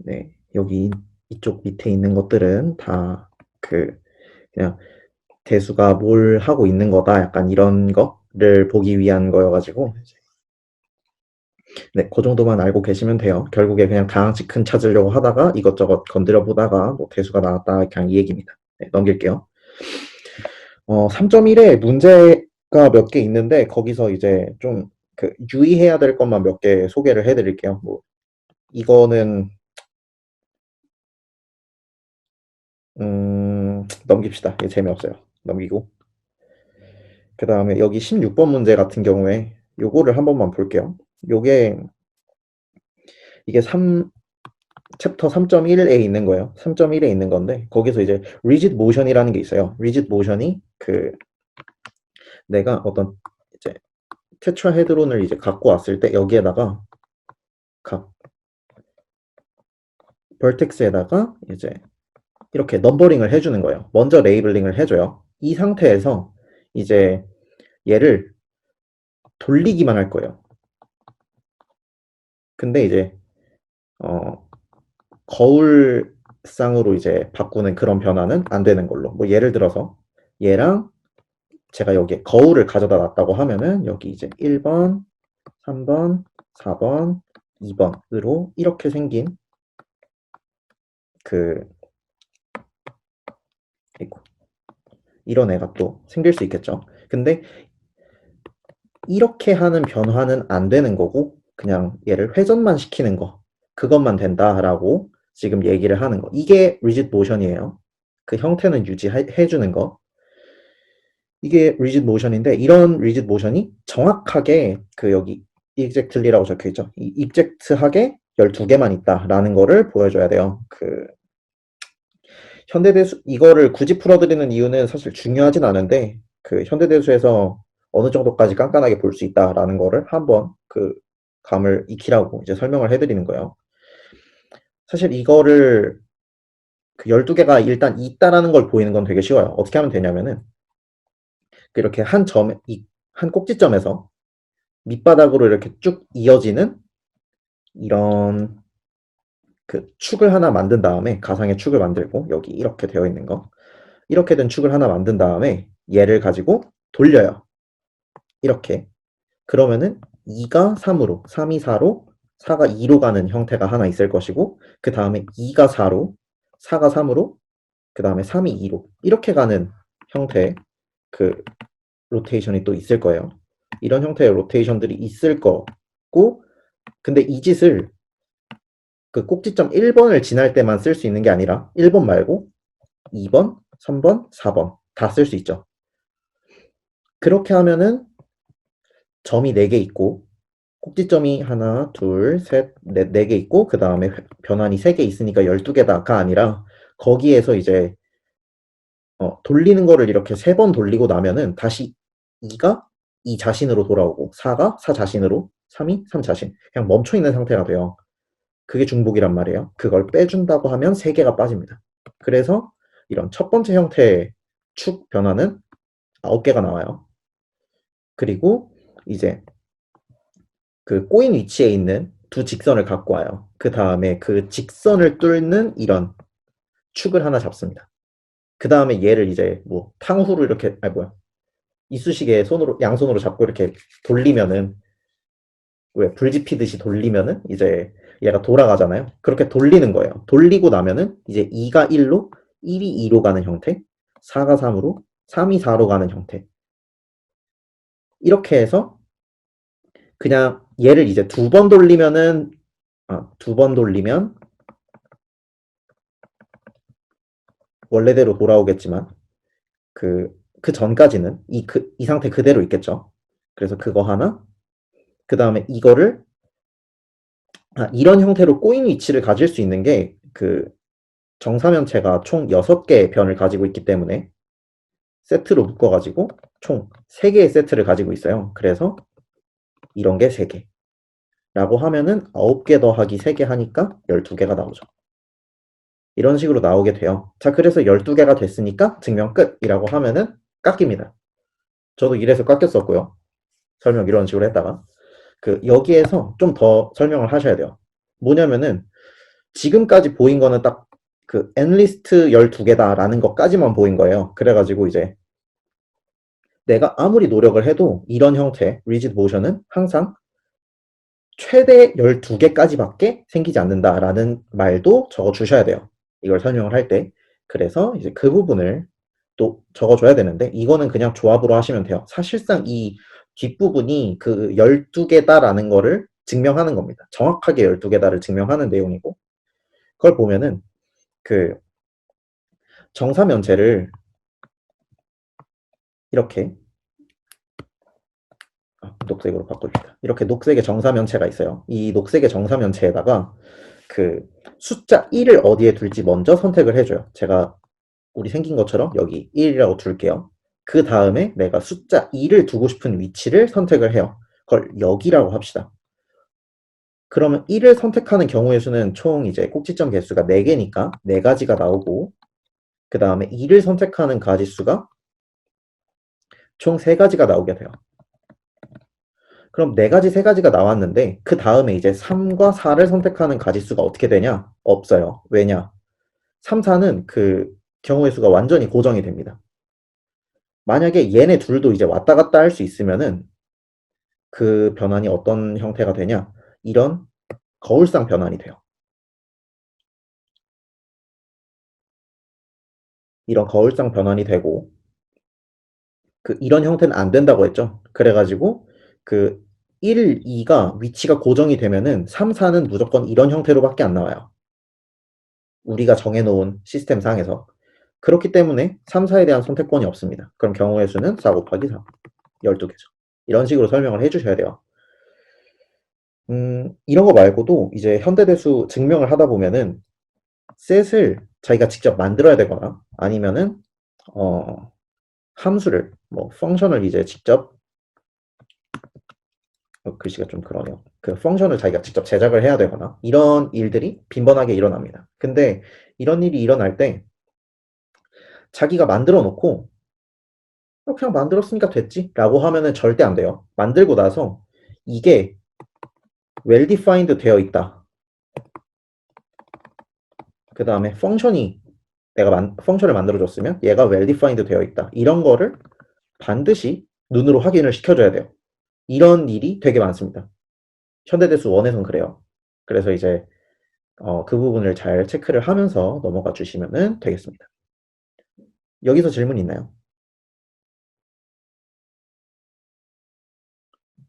네, 여기 이쪽 밑에 있는 것들은 다 그냥 대수가 뭘 하고 있는 거다 약간 이런 거를 보기 위한 거여가지고 네, 그 정도만 알고 계시면 돼요. 결국에 그냥 다항식 근 찾으려고 하다가 이것저것 건드려 보다가 뭐 대수가 나왔다 그냥 이 얘기입니다. 네, 넘길게요. 3.1에 문제가 몇 개 있는데 거기서 이제 좀 유의해야 될 것만 몇 개 소개를 해드릴게요. 뭐 이거는 넘깁시다. 이게 재미없어요. 넘기고 그 다음에 여기 16번 문제 같은 경우에 요거를 한 번만 볼게요. 요게 이게 챕터 3.1에 있는 거예요. 3.1에 있는 건데 거기서 이제 rigid motion이라는 게 있어요. rigid motion이 내가 어떤 이제 테트라헤드론을 이제 갖고 왔을 때 여기에다가 각 벌텍스에다가 이제 이렇게 넘버링을 해주는 거예요. 먼저 레이블링을 해줘요. 이 상태에서 이제 얘를 돌리기만 할 거예요. 근데 이제 거울상으로 이제 바꾸는 그런 변화는 안 되는 걸로. 뭐 예를 들어서 얘랑 제가 여기에 거울을 가져다 놨다고 하면은 여기 이제 1번, 3번, 4번, 2번으로 이렇게 생긴 그 이런 애가 또 생길 수 있겠죠. 근데 이렇게 하는 변화는 안 되는 거고 그냥 얘를 회전만 시키는 거 그것만 된다라고 지금 얘기를 하는 거. 이게 리짓 모션이에요. 그 형태는 유지해 주는 거. 이게 리짓 모션인데 이런 리짓 모션이 정확하게 여기 exactly라고 적혀 있죠. 이 exact하게 12개만 있다라는 거를 보여줘야 돼요. 현대대수 이거를 굳이 풀어드리는 이유는 사실 중요하진 않은데 현대대수에서 어느 정도까지 깐깐하게 볼 수 있다라는 거를 한번 감을 익히라고 이제 설명을 해드리는 거예요. 사실 이거를 12개가 일단 있다라는 걸 보이는 건 되게 쉬워요. 어떻게 하면 되냐면은 이렇게 한 꼭지점에서 밑바닥으로 이렇게 쭉 이어지는 이런 축을 하나 만든 다음에 가상의 축을 만들고 여기 이렇게 되어 있는 거 이렇게 된 축을 하나 만든 다음에 얘를 가지고 돌려요. 이렇게 그러면은 2가 3으로 3이 4로 4가 2로 가는 형태가 하나 있을 것이고 그 다음에 2가 4로 4가 3으로 그 다음에 3이 2로 이렇게 가는 형태의 로테이션이 또 있을 거예요. 이런 형태의 로테이션들이 있을 거고 근데 이 짓을 꼭지점 1번을 지날 때만 쓸 수 있는 게 아니라 1번 말고 2번, 3번, 4번 다 쓸 수 있죠. 그렇게 하면은 점이 4개 있고 꼭지점이 하나, 둘, 셋, 넷, 4개 있고 그 다음에 변환이 3개 있으니까 12개다가 아니라 거기에서 이제 돌리는 거를 이렇게 3번 돌리고 나면은 다시 2가 2 자신으로 돌아오고 4가 4 자신으로 3이 3 자신 그냥 멈춰있는 상태가 돼요. 그게 중복이란 말이에요. 그걸 빼준다고 하면 3개가 빠집니다. 그래서 이런 첫 번째 형태의 축 변화는 9개가 나와요. 그리고 이제 꼬인 위치에 있는 두 직선을 갖고 와요. 그 다음에 그 직선을 뚫는 이런 축을 하나 잡습니다. 그 다음에 얘를 이제 뭐 탕후루 이렇게 이쑤시개 손으로 양손으로 잡고 이렇게 돌리면은 왜 불 지피듯이 돌리면은 이제 얘가 돌아가잖아요. 그렇게 돌리는 거예요. 돌리고 나면은 이제 2가 1로 1이 2로 가는 형태 4가 3으로 3이 4로 가는 형태 이렇게 해서 그냥 얘를 이제 2번 돌리면은 2번 돌리면 원래대로 돌아오겠지만 그 전까지는 이 상태 그대로 있겠죠. 그래서 그거 하나 그 다음에 이거를 이런 형태로 꼬인 위치를 가질 수 있는 게 정사면체가 총 6개의 변을 가지고 있기 때문에 세트로 묶어가지고 총 3개의 세트를 가지고 있어요. 그래서 이런 게 3개 라고 하면은 9개 더하기 3개 하니까 12개가 나오죠. 이런 식으로 나오게 돼요. 자, 그래서 12개가 됐으니까 증명 끝이라고 하면은 깎입니다. 저도 이래서 깎였었고요. 설명 이런 식으로 했다가 여기에서 좀 더 설명을 하셔야 돼요. 뭐냐면은 지금까지 보인 거는 딱 그 n리스트 12개다라는 것까지만 보인 거예요. 그래가지고 이제 내가 아무리 노력을 해도 이런 형태 리지드 모션은 항상 최대 12개까지밖에 생기지 않는다라는 말도 적어 주셔야 돼요. 이걸 설명을 할 때. 그래서 이제 그 부분을 또 적어줘야 되는데 이거는 그냥 조합으로 하시면 돼요. 사실상 이 뒷부분이 그 12개다라는 거를 증명하는 겁니다. 정확하게 12개다를 증명하는 내용이고 그걸 보면은 그 정사면체를 이렇게 녹색으로 바꿉니다. 이렇게 녹색의 정사면체가 있어요. 이 녹색의 정사면체에다가 그 숫자 1을 어디에 둘지 먼저 선택을 해줘요. 제가 우리 생긴 것처럼 여기 1이라고 둘게요. 그 다음에 내가 숫자 2를 두고 싶은 위치를 선택을 해요. 그걸 여기라고 합시다. 그러면 1을 선택하는 경우의 수는 총 이제 꼭지점 개수가 4개니까 4가지가 나오고 그 다음에 2를 선택하는 가지수가 총 3가지가 나오게 돼요. 그럼 4가지, 3가지가 나왔는데 그 다음에 이제 3과 4를 선택하는 가지수가 어떻게 되냐? 없어요. 왜냐? 3, 4는 그 경우의 수가 완전히 고정이 됩니다. 만약에 얘네 둘도 이제 왔다 갔다 할 수 있으면은 그 변환이 어떤 형태가 되냐? 이런 거울상 변환이 돼요. 이런 거울상 변환이 되고 이런 형태는 안 된다고 했죠. 그래가지고 그 1, 2가 위치가 고정이 되면은 3, 4는 무조건 이런 형태로밖에 안 나와요. 우리가 정해놓은 시스템 상에서. 그렇기 때문에 3, 4에 대한 선택권이 없습니다. 그럼 경우의 수는 4 곱하기 4, 12개죠. 이런 식으로 설명을 해주셔야 돼요. 이런 거 말고도 이제 현대대수 증명을 하다 보면은 셋을 자기가 직접 만들어야 되거나 아니면은 함수를 뭐 펑션을 이제 직접 글씨가 좀 그러네요. 그 펑션을 자기가 직접 제작을 해야 되거나 이런 일들이 빈번하게 일어납니다. 근데 이런 일이 일어날 때 자기가 만들어 놓고 그냥 만들었으니까 됐지 라고 하면은 절대 안 돼요. 만들고 나서 이게 well defined 되어 있다. 그 다음에 펑션이 내가 펑션을 만들어줬으면 얘가 well defined 되어 있다. 이런 거를 반드시 눈으로 확인을 시켜줘야 돼요. 이런 일이 되게 많습니다. 현대대수 1에선 그래요. 그래서 이제 그 부분을 잘 체크를 하면서 넘어가 주시면 되겠습니다. 여기서 질문 있나요?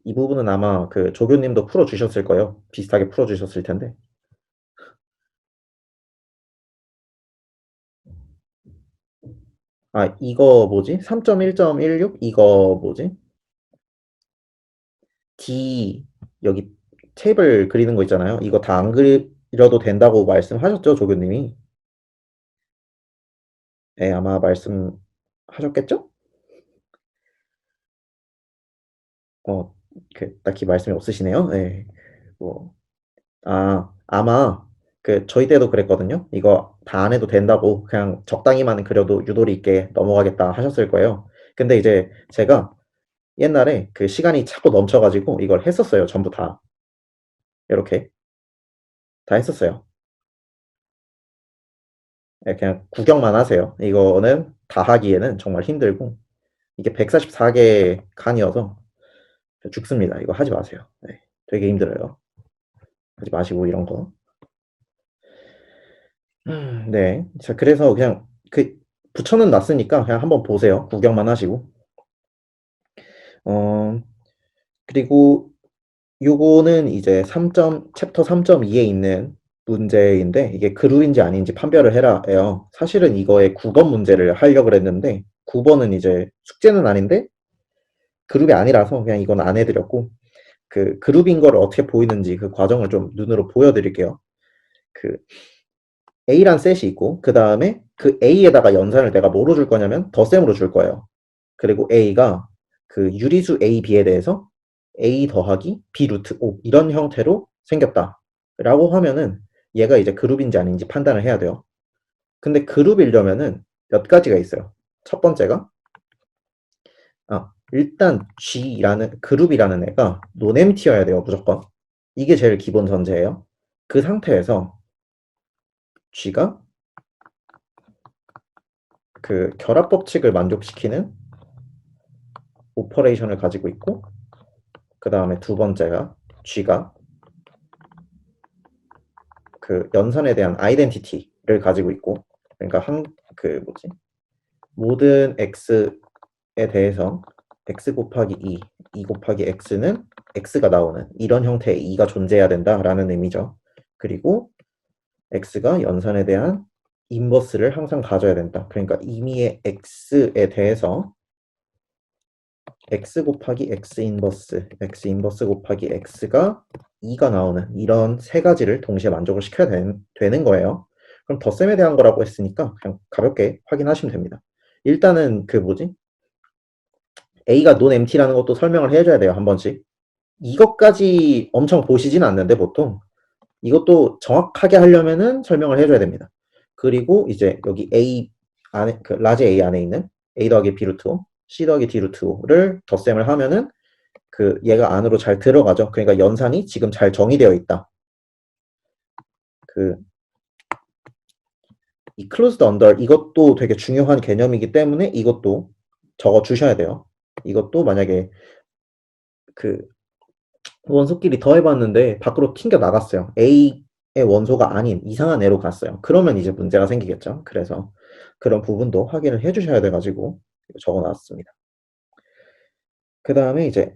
이 부분은 아마 그 조교님도 풀어주셨을 거예요. 비슷하게 풀어주셨을 텐데. 아, 이거 뭐지? 3.1.16? 이거 뭐지? D, 여기 테이블 그리는 거 있잖아요. 이거 다 안 그려도 된다고 말씀하셨죠, 조교님이? 네, 아마 말씀하셨겠죠? 딱히 말씀이 없으시네요. 네. 뭐, 아마 저희 때도 그랬거든요. 이거 다 안 해도 된다고 그냥 적당히만 그려도 유도리 있게 넘어가겠다 하셨을 거예요. 근데 이제 제가 옛날에 그 시간이 차고 넘쳐가지고 이걸 했었어요. 전부 다. 이렇게 다 했었어요. 예, 그냥 구경만 하세요. 이거는 다 하기에는 정말 힘들고 이게 144개 칸이어서 죽습니다. 이거 하지 마세요. 네, 되게 힘들어요. 하지 마시고 이런 거. 네. 자, 그래서 그냥 붙여는 놨으니까 그냥 한번 보세요. 구경만 하시고. 어, 그리고 요거는 이제 챕터 3.2에 있는 문제인데 이게 그룹인지 아닌지 판별을 해라예요. 사실은 이거에 9번 문제를 하려고 그랬는데 9번은 이제 숙제는 아닌데 그룹이 아니라서 그냥 이건 안 해드렸고 그룹인 걸 어떻게 보이는지 그 과정을 좀 눈으로 보여드릴게요. 그 A란 셋이 있고 그 다음에 그 A에다가 연산을 내가 뭐로 줄 거냐면 덧셈으로 줄 거예요. 그리고 A가 그 유리수 A, B에 대해서 A 더하기 B 루트 5 이런 형태로 생겼다 라고 하면은 얘가 이제 그룹인지 아닌지 판단을 해야 돼요. 근데 그룹이려면은 몇 가지가 있어요. 첫 번째가 일단 G라는 그룹이라는 애가 논엠티여야 돼요. 무조건. 이게 제일 기본 전제예요. 그 상태에서 G가 그 결합 법칙을 만족시키는 오퍼레이션을 가지고 있고, 그 다음에 두 번째가 G가 그 연산에 대한 아이덴티티를 가지고 있고, 그러니까 모든 x에 대해서 x 곱하기 2 곱하기 x는 x가 나오는 이런 형태의 2가 존재해야 된다라는 의미죠. 그리고 x가 연산에 대한 인버스를 항상 가져야 된다. 그러니까 임의의 x에 대해서 x 곱하기 x 인버스 곱하기 x가 2가 나오는 이런 세 가지를 동시에 만족을 시켜야 되는 거예요. 그럼 덧셈에 대한 거라고 했으니까 그냥 가볍게 확인하시면 됩니다. 일단은 A가 non-empty라는 것도 설명을 해줘야 돼요, 한 번씩. 이것까지 엄청 보시진 않는데 보통 이것도 정확하게 하려면은 설명을 해줘야 됩니다. 그리고 이제 여기 A 안에 그 라지 A 안에 있는 A 더하기 B 루트 5, C 더하기 D 루트 5를 덧셈을 하면은 그 얘가 안으로 잘 들어가죠. 그러니까 연산이 지금 잘 정의되어 있다. 이 closed under 이것도 되게 중요한 개념이기 때문에 이것도 적어 주셔야 돼요. 이것도 만약에 그 원소끼리 더해봤는데 밖으로 튕겨 나갔어요. A의 원소가 아닌 이상한 애로 갔어요. 그러면 이제 문제가 생기겠죠. 그래서 그런 부분도 확인을 해주셔야 돼가지고 적어놨습니다. 그 다음에 이제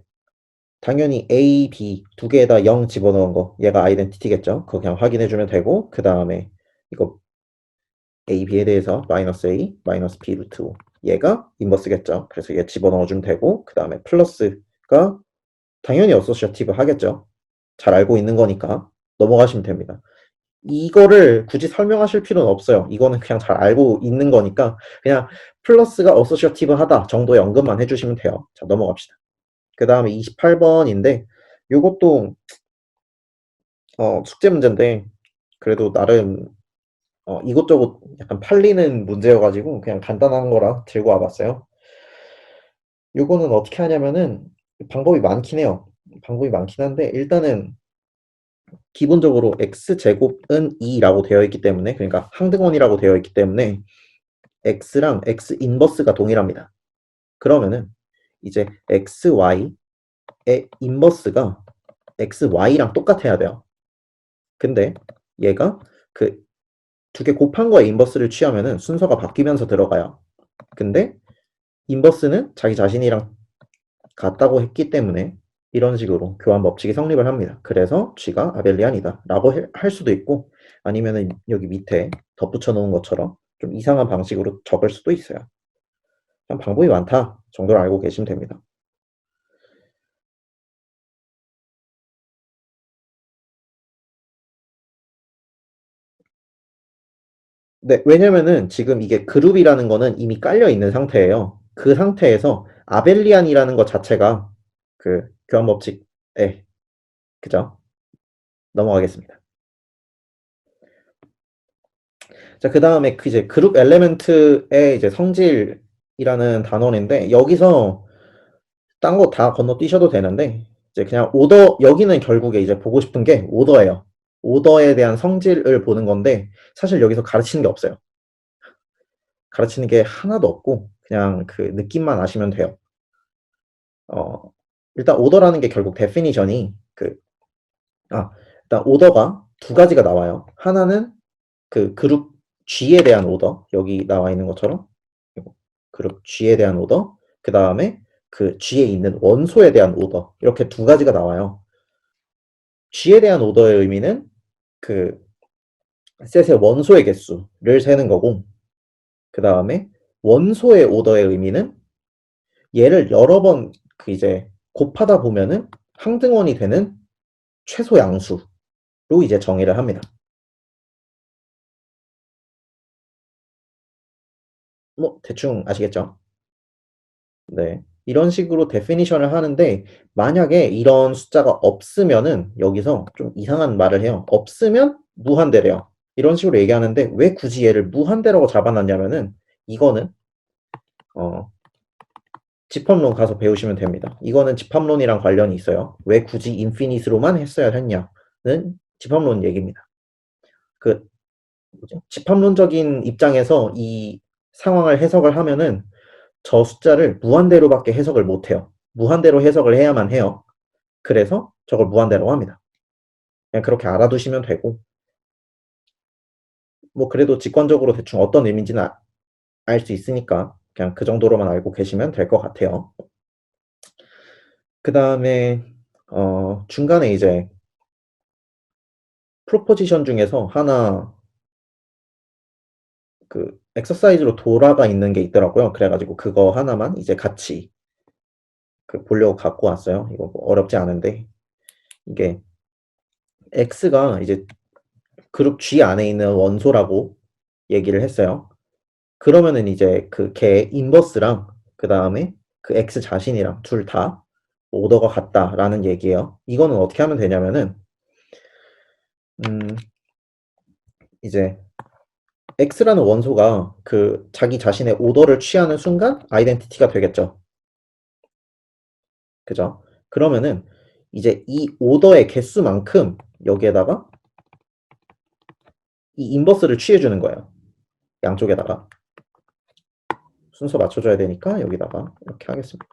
당연히 A, B 두 개에다 0 집어넣은 거 얘가 아이덴티티겠죠. 그거 그냥 확인해주면 되고, 그 다음에 이거 A, B에 대해서 마이너스 A, 마이너스 B 루트 5 얘가 인버스겠죠. 그래서 얘 집어넣어주면 되고, 그 다음에 플러스가 당연히 어소시어티브 하겠죠. 잘 알고 있는 거니까 넘어가시면 됩니다. 이거를 굳이 설명하실 필요는 없어요. 이거는 그냥 잘 알고 있는 거니까 그냥 플러스가 어소시어티브 하다 정도의 언급만 해주시면 돼요. 자, 넘어갑시다. 그 다음에 28번인데 요것도 숙제 문제인데 그래도 나름 이것저것 약간 팔리는 문제여가지고 그냥 간단한 거라 들고 와봤어요. 요거는 어떻게 하냐면은 방법이 많긴 해요. 방법이 많긴 한데 일단은 기본적으로 x제곱은 2라고 되어 있기 때문에, 그러니까 항등원이라고 되어 있기 때문에 x랑 x 인버스가 동일합니다. 그러면은 이제 xy의 인버스가 xy랑 똑같아야 돼요. 근데 얘가 그 두 개 곱한 거에 인버스를 취하면은 순서가 바뀌면서 들어가요. 근데 인버스는 자기 자신이랑 같다고 했기 때문에 이런 식으로 교환 법칙이 성립을 합니다. 그래서 G가 아벨리안이다 라고 할 수도 있고, 아니면은 여기 밑에 덧붙여 놓은 것처럼 좀 이상한 방식으로 적을 수도 있어요. 그냥 방법이 많다 정도를 알고 계시면 됩니다. 네, 왜냐면은 지금 이게 그룹이라는 거는 이미 깔려 있는 상태예요. 그 상태에서 아벨리안이라는 것 자체가 그 교환 법칙에, 그죠? 넘어가겠습니다. 자, 그 다음에 이제 그룹 엘레멘트의 이제 성질이라는 단원인데 여기서 딴 거 다 건너뛰셔도 되는데 이제 그냥 오더, 여기는 결국에 이제 보고 싶은 게 오더예요. 오더에 대한 성질을 보는 건데 사실 여기서 가르치는 게 없어요. 가르치는 게 하나도 없고 그냥 그 느낌만 아시면 돼요. 어, 일단 오더라는 게 결국 데피니션이 일단 오더가 두 가지가 나와요. 하나는 그 그룹 G에 대한 오더, 여기 나와 있는 것처럼 그룹 G에 대한 오더, 그 다음에 그 G에 있는 원소에 대한 오더, 이렇게 두 가지가 나와요. G에 대한 오더의 의미는 그 셋의 원소의 개수를 세는 거고, 그 다음에 원소의 오더의 의미는 얘를 여러 번 그 이제 곱하다 보면은 항등원이 되는 최소 양수로 이제 정의를 합니다. 뭐 대충 아시겠죠? 네. 이런 식으로 데피니션을 하는데 만약에 이런 숫자가 없으면은 여기서 좀 이상한 말을 해요. 없으면 무한대래요. 이런 식으로 얘기하는데 왜 굳이 얘를 무한대라고 잡아놨냐면은 이거는 집합론 가서 배우시면 됩니다. 이거는 집합론이랑 관련이 있어요. 왜 굳이 인피니트로만 했어야 했냐는 집합론 얘기입니다. 그 집합론적인 입장에서 이 상황을 해석을 하면은 저 숫자를 무한대로밖에 해석을 못해요. 무한대로 해석을 해야만 해요. 그래서 저걸 무한대라고 합니다. 그냥 그렇게 알아두시면 되고, 뭐 그래도 직관적으로 대충 어떤 의미인지는 알 수 있으니까 그냥 그 정도로만 알고 계시면 될 것 같아요. 그 다음에 중간에 이제 프로포지션 중에서 하나 그 엑서사이즈로 돌아가 있는 게 있더라고요. 그래가지고 그거 하나만 이제 같이 그 보려고 갖고 왔어요. 이거 뭐 어렵지 않은데 이게 X가 이제 그룹 G 안에 있는 원소라고 얘기를 했어요. 그러면은 이제 그 걔 인버스랑 그 다음에 그 X 자신이랑 둘 다 오더가 같다라는 얘기예요. 이거는 어떻게 하면 되냐면은 이제 X라는 원소가 그 자기 자신의 오더를 취하는 순간 아이덴티티가 되겠죠. 그죠? 그러면은 이제 이 오더의 개수만큼 여기에다가 이 인버스를 취해주는 거예요. 양쪽에다가. 순서 맞춰줘야 되니까 여기다가 이렇게 하겠습니다.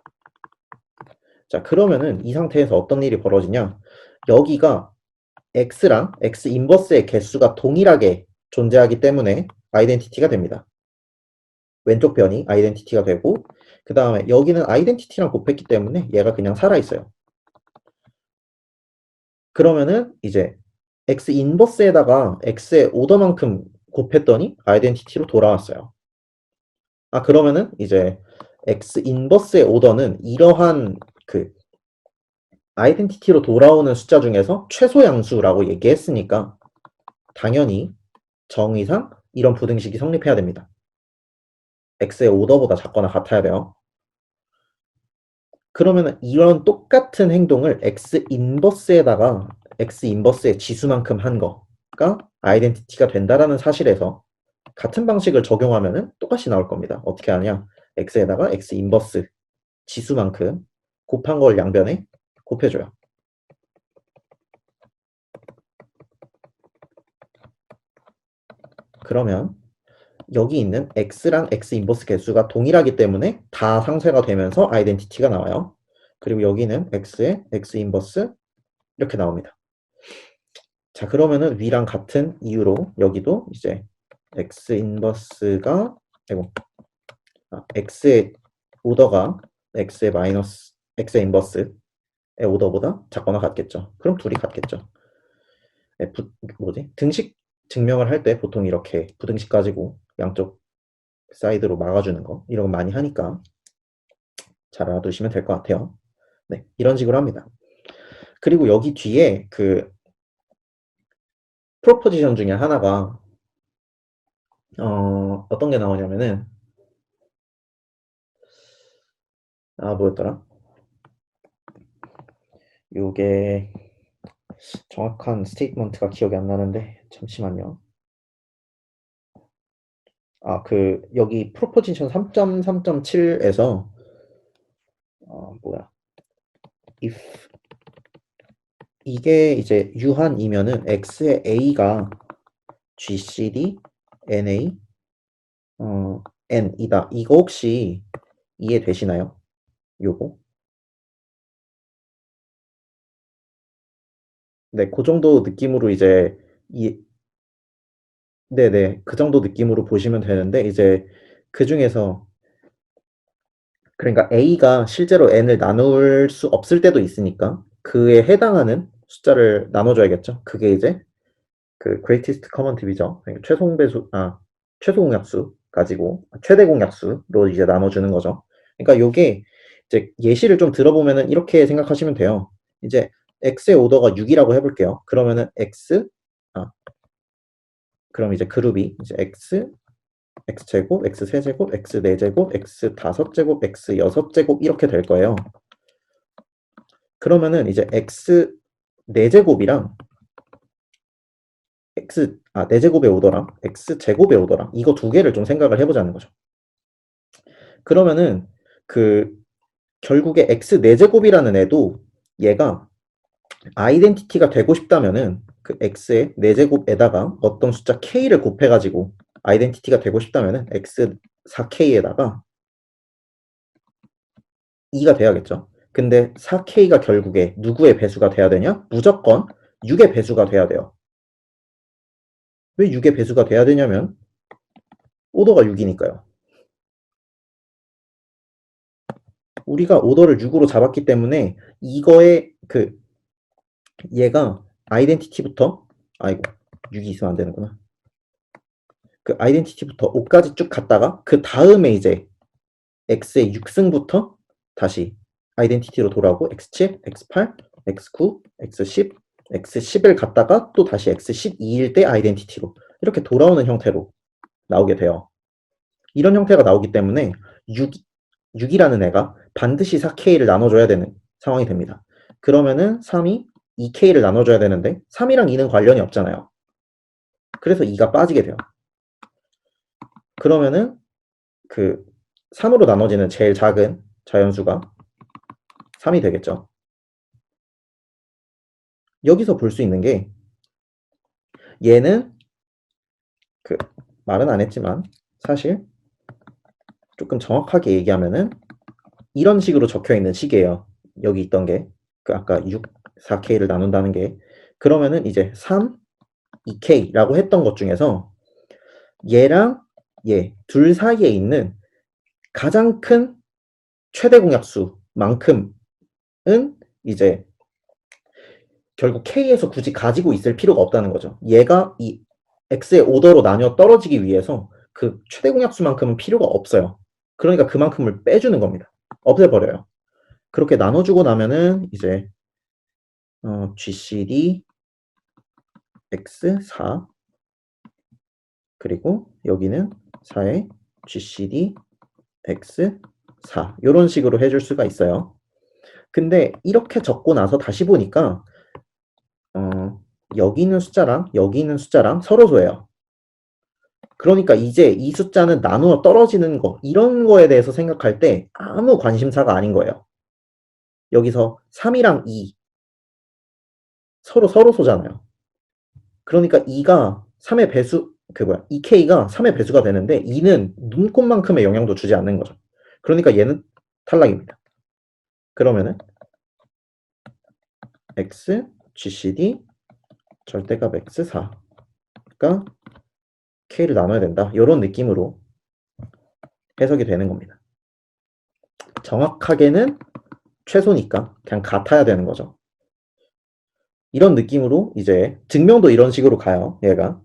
자, 그러면은 이 상태에서 어떤 일이 벌어지냐? 여기가 X랑 X 인버스의 개수가 동일하게 존재하기 때문에 아이덴티티가 됩니다. 왼쪽 변이 아이덴티티가 되고 그 다음에 여기는 아이덴티티랑 곱했기 때문에 얘가 그냥 살아있어요. 그러면은 이제 X 인버스에다가 X의 오더만큼 곱했더니 아이덴티티로 돌아왔어요. 아, 그러면은 이제 X 인버스의 오더는 이러한 그 아이덴티티로 돌아오는 숫자 중에서 최소 양수라고 얘기했으니까 당연히 정의상 이런 부등식이 성립해야 됩니다. X의 오더보다 작거나 같아야 돼요. 그러면 이런 똑같은 행동을 X 인버스에다가 X 인버스의 지수만큼 한 거가 아이덴티티가 된다라는 사실에서 같은 방식을 적용하면 똑같이 나올 겁니다. 어떻게 하냐? X에다가 X 인버스 지수만큼 곱한 걸 양변에 곱해줘요. 그러면 여기 있는 X랑 X 인버스 개수가 동일하기 때문에 다 상쇄가 되면서 아이덴티티가 나와요. 그리고 여기는 X의 X 인버스 이렇게 나옵니다. 자, 그러면은 위랑 같은 이유로 여기도 이제 X 인버스가 X의 오더가 X의 마이너스 X의 인버스의 오더보다 작거나 같겠죠. 그럼 둘이 같겠죠. 등식 증명을 할 때 보통 이렇게 부등식 가지고 양쪽 사이드로 막아주는 거 이런 거 많이 하니까 잘 알아두시면 될 것 같아요. 네, 이런 식으로 합니다. 그리고 여기 뒤에 그 프로포지션 중에 하나가 어떤 게 나오냐면은 뭐였더라? 요게 정확한 스테이트먼트가 기억이 안 나는데 잠시만요. 여기 프로포지션 3.3.7에서 if 이게 이제 유한이면은 x의 a가 GCD NA N이다. 이거 혹시 이해되시나요? 요거? 네, 그 정도 느낌으로 이제 네네, 그 정도 느낌으로 보시면 되는데 이제 그 중에서 그러니까 A가 실제로 N을 나눌 수 없을 때도 있으니까 그에 해당하는 숫자를 나눠줘야겠죠. 그게 이제 그 greatest common divisor, 그러니까 최소 공약수 가지고 최대 공약수로 이제 나눠주는 거죠. 그러니까 요게 이제 예시를 좀 들어보면은 이렇게 생각하시면 돼요. 이제 x의 오더가 6이라고 해볼게요. 그러면은 그럼 이제 그룹이 이제 x제곱, x세제곱, x네제곱, x5제곱, x6제곱 이렇게 될 거예요. 그러면은 이제 x4제곱이랑 네제곱의 오더랑 x제곱의 오더랑 이거 두 개를 좀 생각을 해보자는 거죠. 그러면은 그 결국에 x4제곱이라는 애도 얘가 아이덴티티가 되고 싶다면은 그 x의 4제곱에다가 어떤 숫자 k를 곱해가지고 아이덴티티가 되고 싶다면은 x 4k에다가 2가 돼야겠죠. 근데 4k가 결국에 누구의 배수가 돼야 되냐? 무조건 6의 배수가 돼야 돼요. 왜 6의 배수가 돼야 되냐면 오더가 6이니까요. 우리가 오더를 6으로 잡았기 때문에 이거의 그 얘가 아이덴티티부터 아이고 6이 있으면 안 되는구나. 그 아이덴티티부터 5까지 쭉 갔다가 그 다음에 이제 x의 6승부터 다시 아이덴티티로 돌아오고 x7, x8, x9, x10, x10을 갔다가 또 다시 x12일 때 아이덴티티로 이렇게 돌아오는 형태로 나오게 돼요. 이런 형태가 나오기 때문에 6이라는 애가 반드시 4K를 나눠줘야 되는 상황이 됩니다. 그러면은 3이 2K를 나눠줘야 되는데 3이랑 2는 관련이 없잖아요. 그래서 2가 빠지게 돼요. 그러면은 그 3으로 나눠지는 제일 작은 자연수가 3이 되겠죠. 여기서 볼 수 있는 게 얘는 그 말은 안 했지만 사실 조금 정확하게 얘기하면은 이런 식으로 적혀 있는 식이에요. 여기 있던 게 그 아까 6, 4K를 나눈다는 게 그러면은 이제 3, 2K라고 했던 것 중에서 얘랑 얘 둘 사이에 있는 가장 큰 최대 공약수만큼은 이제 결국 K에서 굳이 가지고 있을 필요가 없다는 거죠. 얘가 이 X의 오더로 나뉘어 떨어지기 위해서 그 최대 공약수만큼은 필요가 없어요. 그러니까 그만큼을 빼주는 겁니다. 없애버려요. 그렇게 나눠주고 나면은 이제 GCD X4 그리고 여기는 4의 GCD X4 이런 식으로 해줄 수가 있어요. 근데 이렇게 적고 나서 다시 보니까 여기 있는 숫자랑 여기 있는 숫자랑 서로 소해요. 그러니까 이제 이 숫자는 나누어 떨어지는 거 이런 거에 대해서 생각할 때 아무 관심사가 아닌 거예요. 여기서 3이랑 2 서로 소잖아요. 그러니까 2가 3의 배수 2K가 3의 배수가 되는데 2는 눈꼽만큼의 영향도 주지 않는 거죠. 그러니까 얘는 탈락입니다. 그러면은 x GCD 절대값 x4가 k를 나눠야 된다. 이런 느낌으로 해석이 되는 겁니다. 정확하게는 최소니까 그냥 같아야 되는 거죠. 이런 느낌으로 이제 증명도 이런 식으로 가요. 얘가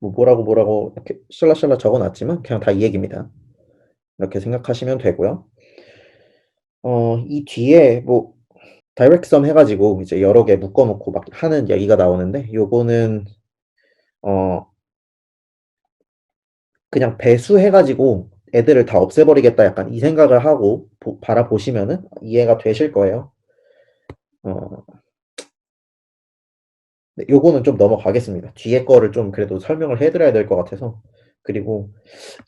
뭐라고 이렇게 샬라샬라 적어놨지만 그냥 다 이 얘기입니다. 이렇게 생각하시면 되고요. 이 뒤에 뭐 다이렉트섬 해가지고 이제 여러 개 묶어놓고 막 하는 얘기가 나오는데 요거는 그냥 배수해가지고 애들을 다 없애버리겠다 약간 이 생각을 하고 바라보시면은 이해가 되실 거예요. 어, 네, 요거는 좀 넘어가겠습니다. 뒤에 거를 좀 그래도 설명을 해드려야 될 것 같아서 그리고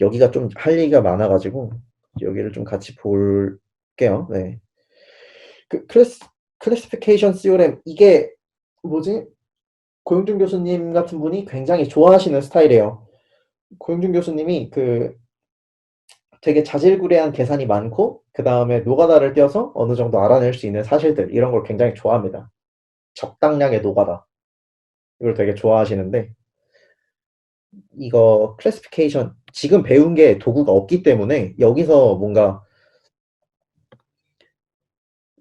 여기가 좀 할 얘기가 많아가지고 여기를 좀 같이 볼게요. 네. 그 클래시피케이션 시오렘 이게 뭐지? 고영준 교수님 같은 분이 굉장히 좋아하시는 스타일이에요. 고영준 교수님이 그 되게 자질구레한 계산이 많고 그 다음에 노가다를 떼어서 어느 정도 알아낼 수 있는 사실들 이런 걸 굉장히 좋아합니다. 적당량의 노가다 이걸 되게 좋아하시는데 이거 클래시피케이션 지금 배운 게 도구가 없기 때문에 여기서 뭔가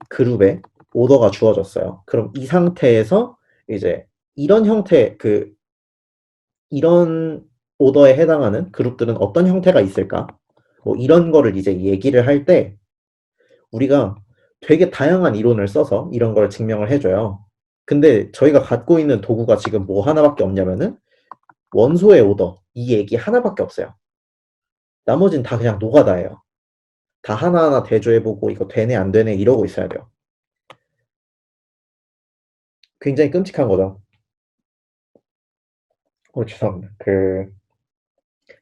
그룹에 오더가 주어졌어요. 그럼 이 상태에서 이제 이런 형태 이런 오더에 해당하는 그룹들은 어떤 형태가 있을까? 뭐 이런 거를 이제 얘기를 할 때 우리가 되게 다양한 이론을 써서 이런 걸 증명을 해줘요. 근데 저희가 갖고 있는 도구가 지금 뭐 하나밖에 없냐면은 원소의 오더 이 얘기 하나밖에 없어요. 나머지는 다 그냥 노가다예요. 다 하나하나 대조해보고 이거 되네 안 되네 이러고 있어야 돼요. 굉장히 끔찍한 거죠. 죄송합니다.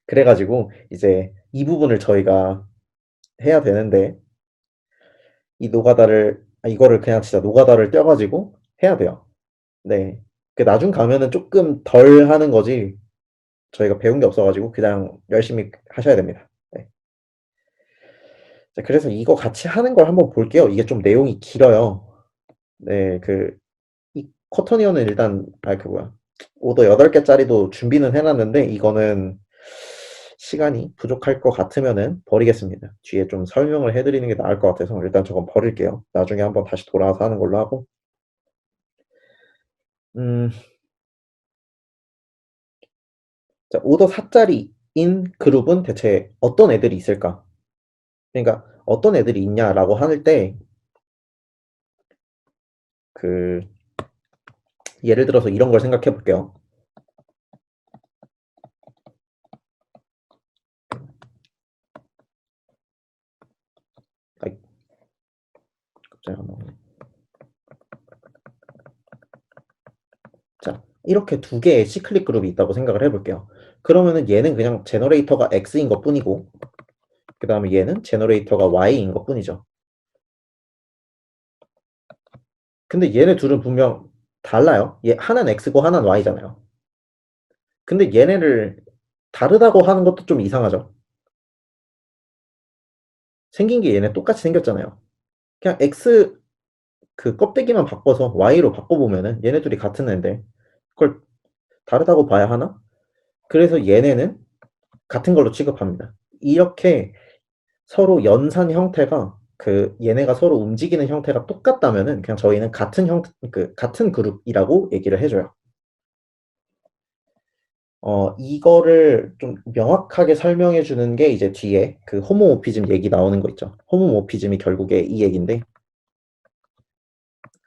그래가지고 이제 이 부분을 저희가 해야 되는데 이 노가다를 이거를 그냥 진짜 노가다를 떼가지고 해야 돼요. 네. 그 나중 가면은 조금 덜 하는 거지 저희가 배운 게 없어가지고 그냥 열심히 하셔야 됩니다. 네. 자, 그래서 이거 같이 하는 걸 한번 볼게요. 이게 좀 내용이 길어요. 네, 이 쿼터니언은 일단, 오더 8개짜리도 준비는 해놨는데, 이거는 시간이 부족할 것 같으면은 버리겠습니다. 뒤에 좀 설명을 해드리는 게 나을 것 같아서 일단 저건 버릴게요. 나중에 한번 다시 돌아와서 하는 걸로 하고. 음, 자, 오더 4짜리인 그룹은 대체 어떤 애들이 있을까? 그러니까 어떤 애들이 있냐라고 할 때, 그, 예를 들어서 이런 걸 생각해 볼게요. 아이, 갑자기 안 나오네. 자, 이렇게 두 개의 시클릭 그룹이 있다고 생각을 해볼게요. 그러면은 얘는 그냥 제너레이터가 X인 것 뿐이고, 그 다음에 얘는 제너레이터가 Y인 것 뿐이죠. 근데 얘네 둘은 분명 달라요. 하나는 X고 하나는 Y잖아요. 근데 얘네를 다르다고 하는 것도 좀 이상하죠. 생긴 게 얘네 똑같이 생겼잖아요. 그냥 X 그 껍데기만 바꿔서 Y로 바꿔보면은 얘네 둘이 같은 애인데 그걸 다르다고 봐야 하나? 그래서 얘네는 같은 걸로 취급합니다. 이렇게 서로 연산 형태가 얘네가 서로 움직이는 형태가 똑같다면은 그냥 저희는 같은 그룹이라고 얘기를 해줘요. 이거를 좀 명확하게 설명해 주는 게 이제 뒤에 그 호모모피즘 얘기 나오는 거 있죠. 호모모피즘이 결국에 이 얘기인데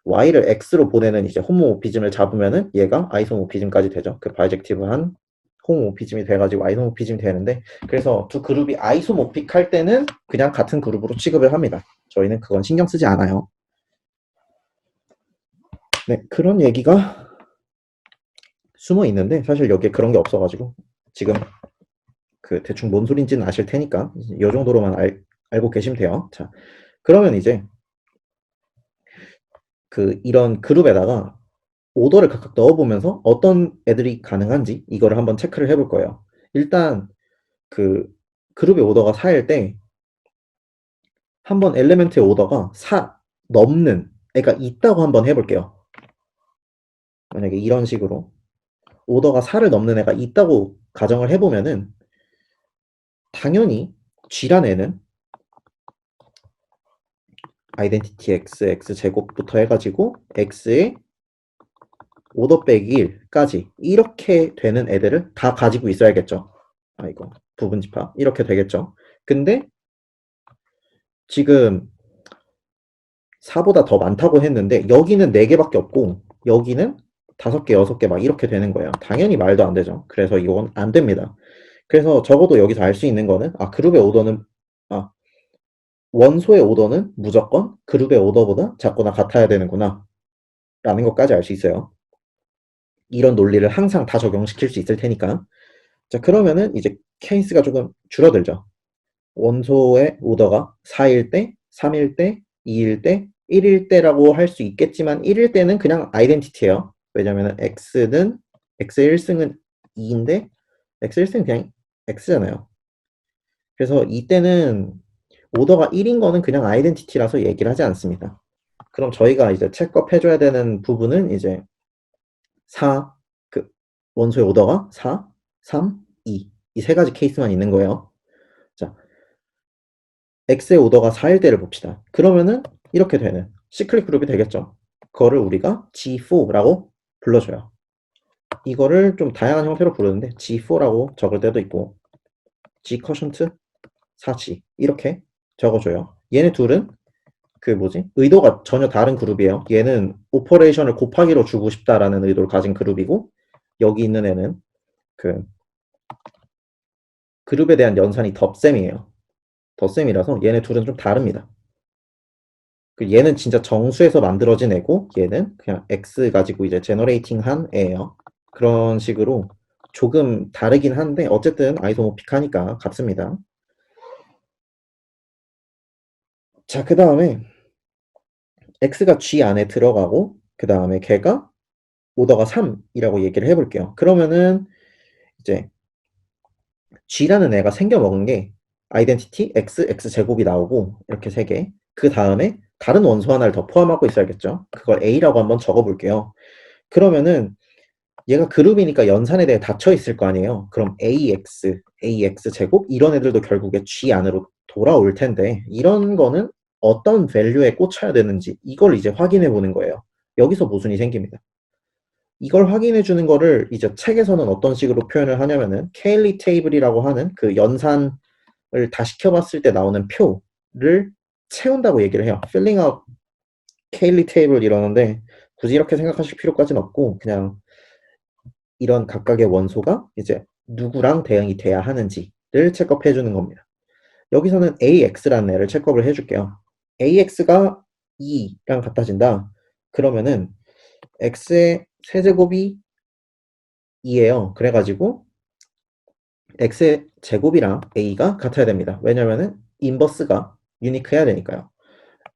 y를 x로 보내는 이제 호모모피즘을 잡으면은 얘가 아이소모피즘까지 되죠. 그 바이젝티브한 호모모피즘이 돼가지고 아이소모피즘이 되는데 그래서 두 그룹이 아이소모픽할 때는 그냥 같은 그룹으로 취급을 합니다. 저희는 그건 신경 쓰지 않아요. 네, 그런 얘기가 숨어 있는데 사실 여기에 그런 게 없어가지고 지금 대충 뭔 소린지는 아실 테니까 이 정도로만 알고 계시면 돼요. 자, 그러면 이제 이런 그룹에다가 오더를 각각 넣어보면서 어떤 애들이 가능한지 이거를 한번 체크를 해볼 거예요. 일단 그 그룹의 오더가 4일 때 한번 엘리멘트의 오더가 4 넘는 애가 있다고 한번 해볼게요. 만약에 이런 식으로 오더가 4를 넘는 애가 있다고 가정을 해보면은 당연히 G란 애는 아이덴티티 X, X제곱부터 해가지고 X의 오더 빼기 1까지 이렇게 되는 애들을 다 가지고 있어야겠죠. 이거 부분 집합 이렇게 되겠죠. 근데 지금 4보다 더 많다고 했는데 여기는 4개밖에 없고 여기는 5개, 6개 막 이렇게 되는 거예요. 당연히 말도 안 되죠. 그래서 이건 안 됩니다. 그래서 적어도 여기서 알 수 있는 거는 그룹의 오더는 아, 원소의 오더는 무조건 그룹의 오더보다 작거나 같아야 되는구나 라는 것까지 알 수 있어요. 이런 논리를 항상 다 적용시킬 수 있을 테니까. 자, 그러면은 이제 케이스가 조금 줄어들죠. 원소의 오더가 4일 때, 3일 때, 2일 때, 1일 때라고 할 수 있겠지만 1일 때는 그냥 아이덴티티예요. 왜냐면 x는 x의 1승은 2인데 x 1승은 그냥 x잖아요. 그래서 이때는 오더가 1인 거는 그냥 아이덴티티라서 얘기를 하지 않습니다. 그럼 저희가 이제 체크업 해줘야 되는 부분은 이제 4, 원소의 오더가 4, 3, 2. 이 세 가지 케이스만 있는 거예요. 자, X의 오더가 4일 때를 봅시다. 그러면은 이렇게 되는 시클릭 그룹이 되겠죠. 그거를 우리가 G4라고 불러줘요. 이거를 좀 다양한 형태로 부르는데 G4라고 적을 때도 있고 G 커션트 4G 이렇게 적어줘요. 얘네 둘은 의도가 전혀 다른 그룹이에요. 얘는 오퍼레이션을 곱하기로 주고 싶다라는 의도를 가진 그룹이고 여기 있는 애는 그 그룹에 대한 연산이 덧셈이에요. 덧셈이라서 얘네 둘은 좀 다릅니다. 얘는 진짜 정수에서 만들어진 애고 얘는 그냥 X 가지고 이제 제너레이팅한 애예요. 그런 식으로 조금 다르긴 한데 어쨌든 아이소모픽하니까 같습니다. 자, 그 다음에 x가 G 안에 들어가고 그 다음에 걔가 오더가 3이라고 얘기를 해볼게요. 그러면은 이제 G라는 애가 생겨 먹은 게 아이덴티티 x, x제곱이 나오고 이렇게 3개. 그 다음에 다른 원소 하나를 더 포함하고 있어야겠죠. 그걸 A라고 한번 적어볼게요. 그러면은 얘가 그룹이니까 연산에 대해 닫혀 있을 거 아니에요. 그럼 AX 제곱 이런 애들도 결국에 G 안으로 돌아올 텐데 이런 거는 어떤 밸류에 꽂혀야 되는지 이걸 이제 확인해 보는 거예요. 여기서 모순이 생깁니다. 이걸 확인해 주는 거를 이제 책에서는 어떤 식으로 표현을 하냐면은 케일리 테이블이라고 하는 그 연산을 다 시켜봤을 때 나오는 표를 채운다고 얘기를 해요. filling out 케일리 테이블 이러는데 굳이 이렇게 생각하실 필요까지는 없고 그냥 이런 각각의 원소가 이제 누구랑 대응이 돼야 하는지를 체크업해 주는 겁니다. 여기서는 AX라는 애를 체크업을 해줄게요. AX가 2랑 같아진다. 그러면은 X의 세제곱이 2예요. 그래가지고 X의 제곱이랑 A가 같아야 됩니다. 왜냐면은 인버스가 유니크 해야 되니까요.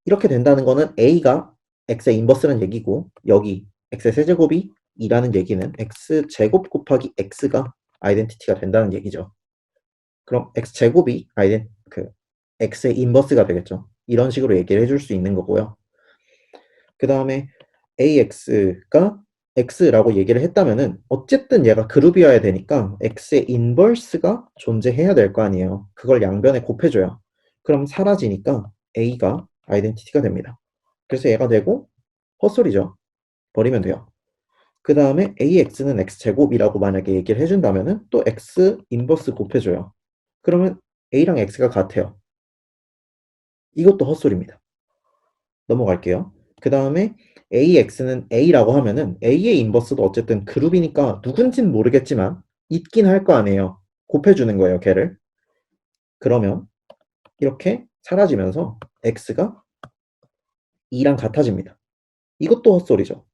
이렇게 된다는 거는 A가 X의 인버스라는 얘기고 여기 X의 세제곱이 2라는 얘기는 X제곱 곱하기 X가 아이덴티티가 된다는 얘기죠. 그럼 X제곱이 X의 인버스가 되겠죠. 이런 식으로 얘기를 해줄 수 있는 거고요. 그 다음에 AX가 X라고 얘기를 했다면은 어쨌든 얘가 그룹이어야 되니까 X의 인버스가 존재해야 될 거 아니에요. 그걸 양변에 곱해줘요. 그럼 사라지니까 A가 아이덴티티가 됩니다. 그래서 얘가 되고 헛소리죠. 버리면 돼요. 그 다음에 AX는 X제곱이라고 만약에 얘기를 해준다면은 또 X 인버스 곱해줘요. 그러면 A랑 X가 같아요. 이것도 헛소리입니다. 넘어갈게요. 그 다음에 AX는 A라고 하면은 A의 인버스도 어쨌든 그룹이니까 누군진 모르겠지만 있긴 할 거 아니에요. 곱해주는 거예요, 걔를. 그러면 이렇게 사라지면서 X가 2랑 같아집니다. 이것도 헛소리죠.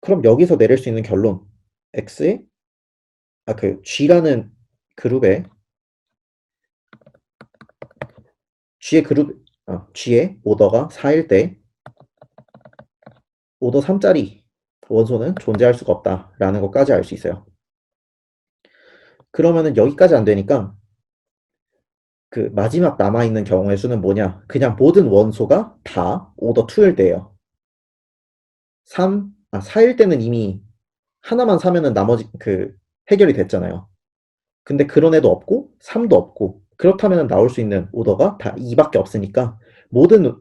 그럼 여기서 내릴 수 있는 결론 X의 G라는 그룹에 G의 오더가 4일 때 오더 3짜리 원소는 존재할 수가 없다라는 것까지 알 수 있어요. 그러면은 여기까지 안 되니까 그 마지막 남아있는 경우의 수는 뭐냐? 그냥 모든 원소가 다 오더 2일 때예요. 4일 때는 이미 하나만 사면은 나머지 해결이 됐잖아요. 근데 그런 애도 없고 3도 없고 그렇다면 나올 수 있는 오더가 다 2밖에 없으니까 모든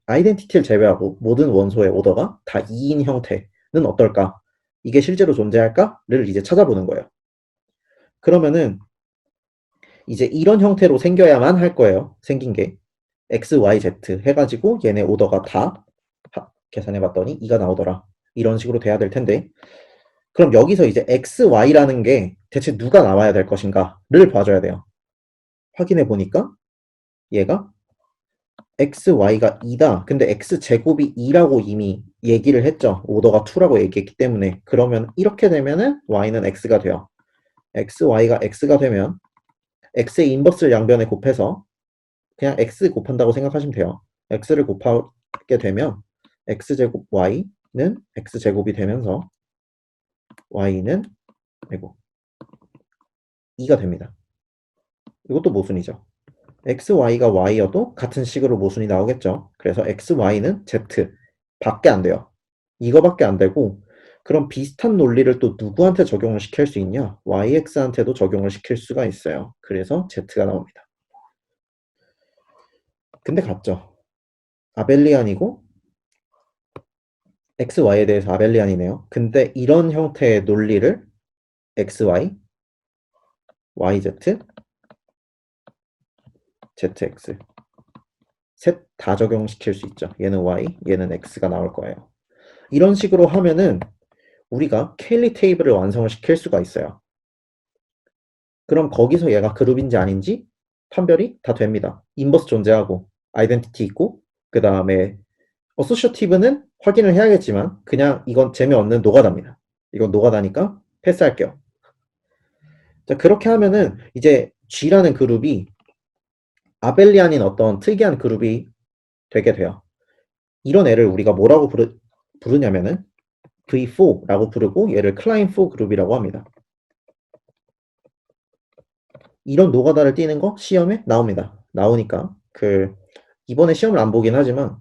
아이덴티티를 제외하고 모든 원소의 오더가 다 2인 형태는 어떨까? 이게 실제로 존재할까?를 이제 찾아보는 거예요. 그러면은 이제 이런 형태로 생겨야만 할 거예요. 생긴 게 X, Y, Z 해가지고 얘네 오더가 다 계산해봤더니 2가 나오더라. 이런 식으로 돼야 될 텐데 그럼 여기서 이제 X, Y라는 게 대체 누가 나와야 될 것인가를 봐줘야 돼요. 확인해 보니까 얘가 X, Y가 2다. 근데 X제곱이 2라고 이미 얘기를 했죠. 오더가 2라고 얘기했기 때문에 그러면 이렇게 되면은 Y는 X가 돼요. X, Y가 X가 되면 X의 인버스를 양변에 곱해서 그냥 X 곱한다고 생각하시면 돼요. X를 곱하게 되면 X제곱 Y는 X제곱이 되면서 Y는 2가 됩니다. 이것도 모순이죠. X, Y가 Y여도 같은 식으로 모순이 나오겠죠. 그래서 X, Y는 Z 밖에 안 돼요. 이거밖에 안 되고 그럼 비슷한 논리를 또 누구한테 적용을 시킬 수 있냐? YX한테도 적용을 시킬 수가 있어요. 그래서 Z가 나옵니다. 근데 같죠? 아벨리안이고 XY에 대해서 아벨리안이네요. 근데 이런 형태의 논리를 XY, YZ, ZX 셋 다 적용시킬 수 있죠. 얘는 Y, 얘는 X가 나올 거예요. 이런 식으로 하면은 우리가 케일리 테이블을 완성을 시킬 수가 있어요. 그럼 거기서 얘가 그룹인지 아닌지 판별이 다 됩니다. 인버스 존재하고 아이덴티티 있고 그 다음에 어소셔티브는 확인을 해야겠지만 그냥 이건 재미없는 노가다입니다. 이건 노가다니까 패스할게요. 자, 그렇게 하면은 이제 G라는 그룹이 아벨리안인 어떤 특이한 그룹이 되게 돼요. 이런 애를 우리가 뭐라고 부르냐면은 V4라고 부르고 얘를 클라인4 그룹이라고 합니다. 이런 노가다를 띄는 거 시험에 나옵니다. 나오니까 이번에 시험을 안 보긴 하지만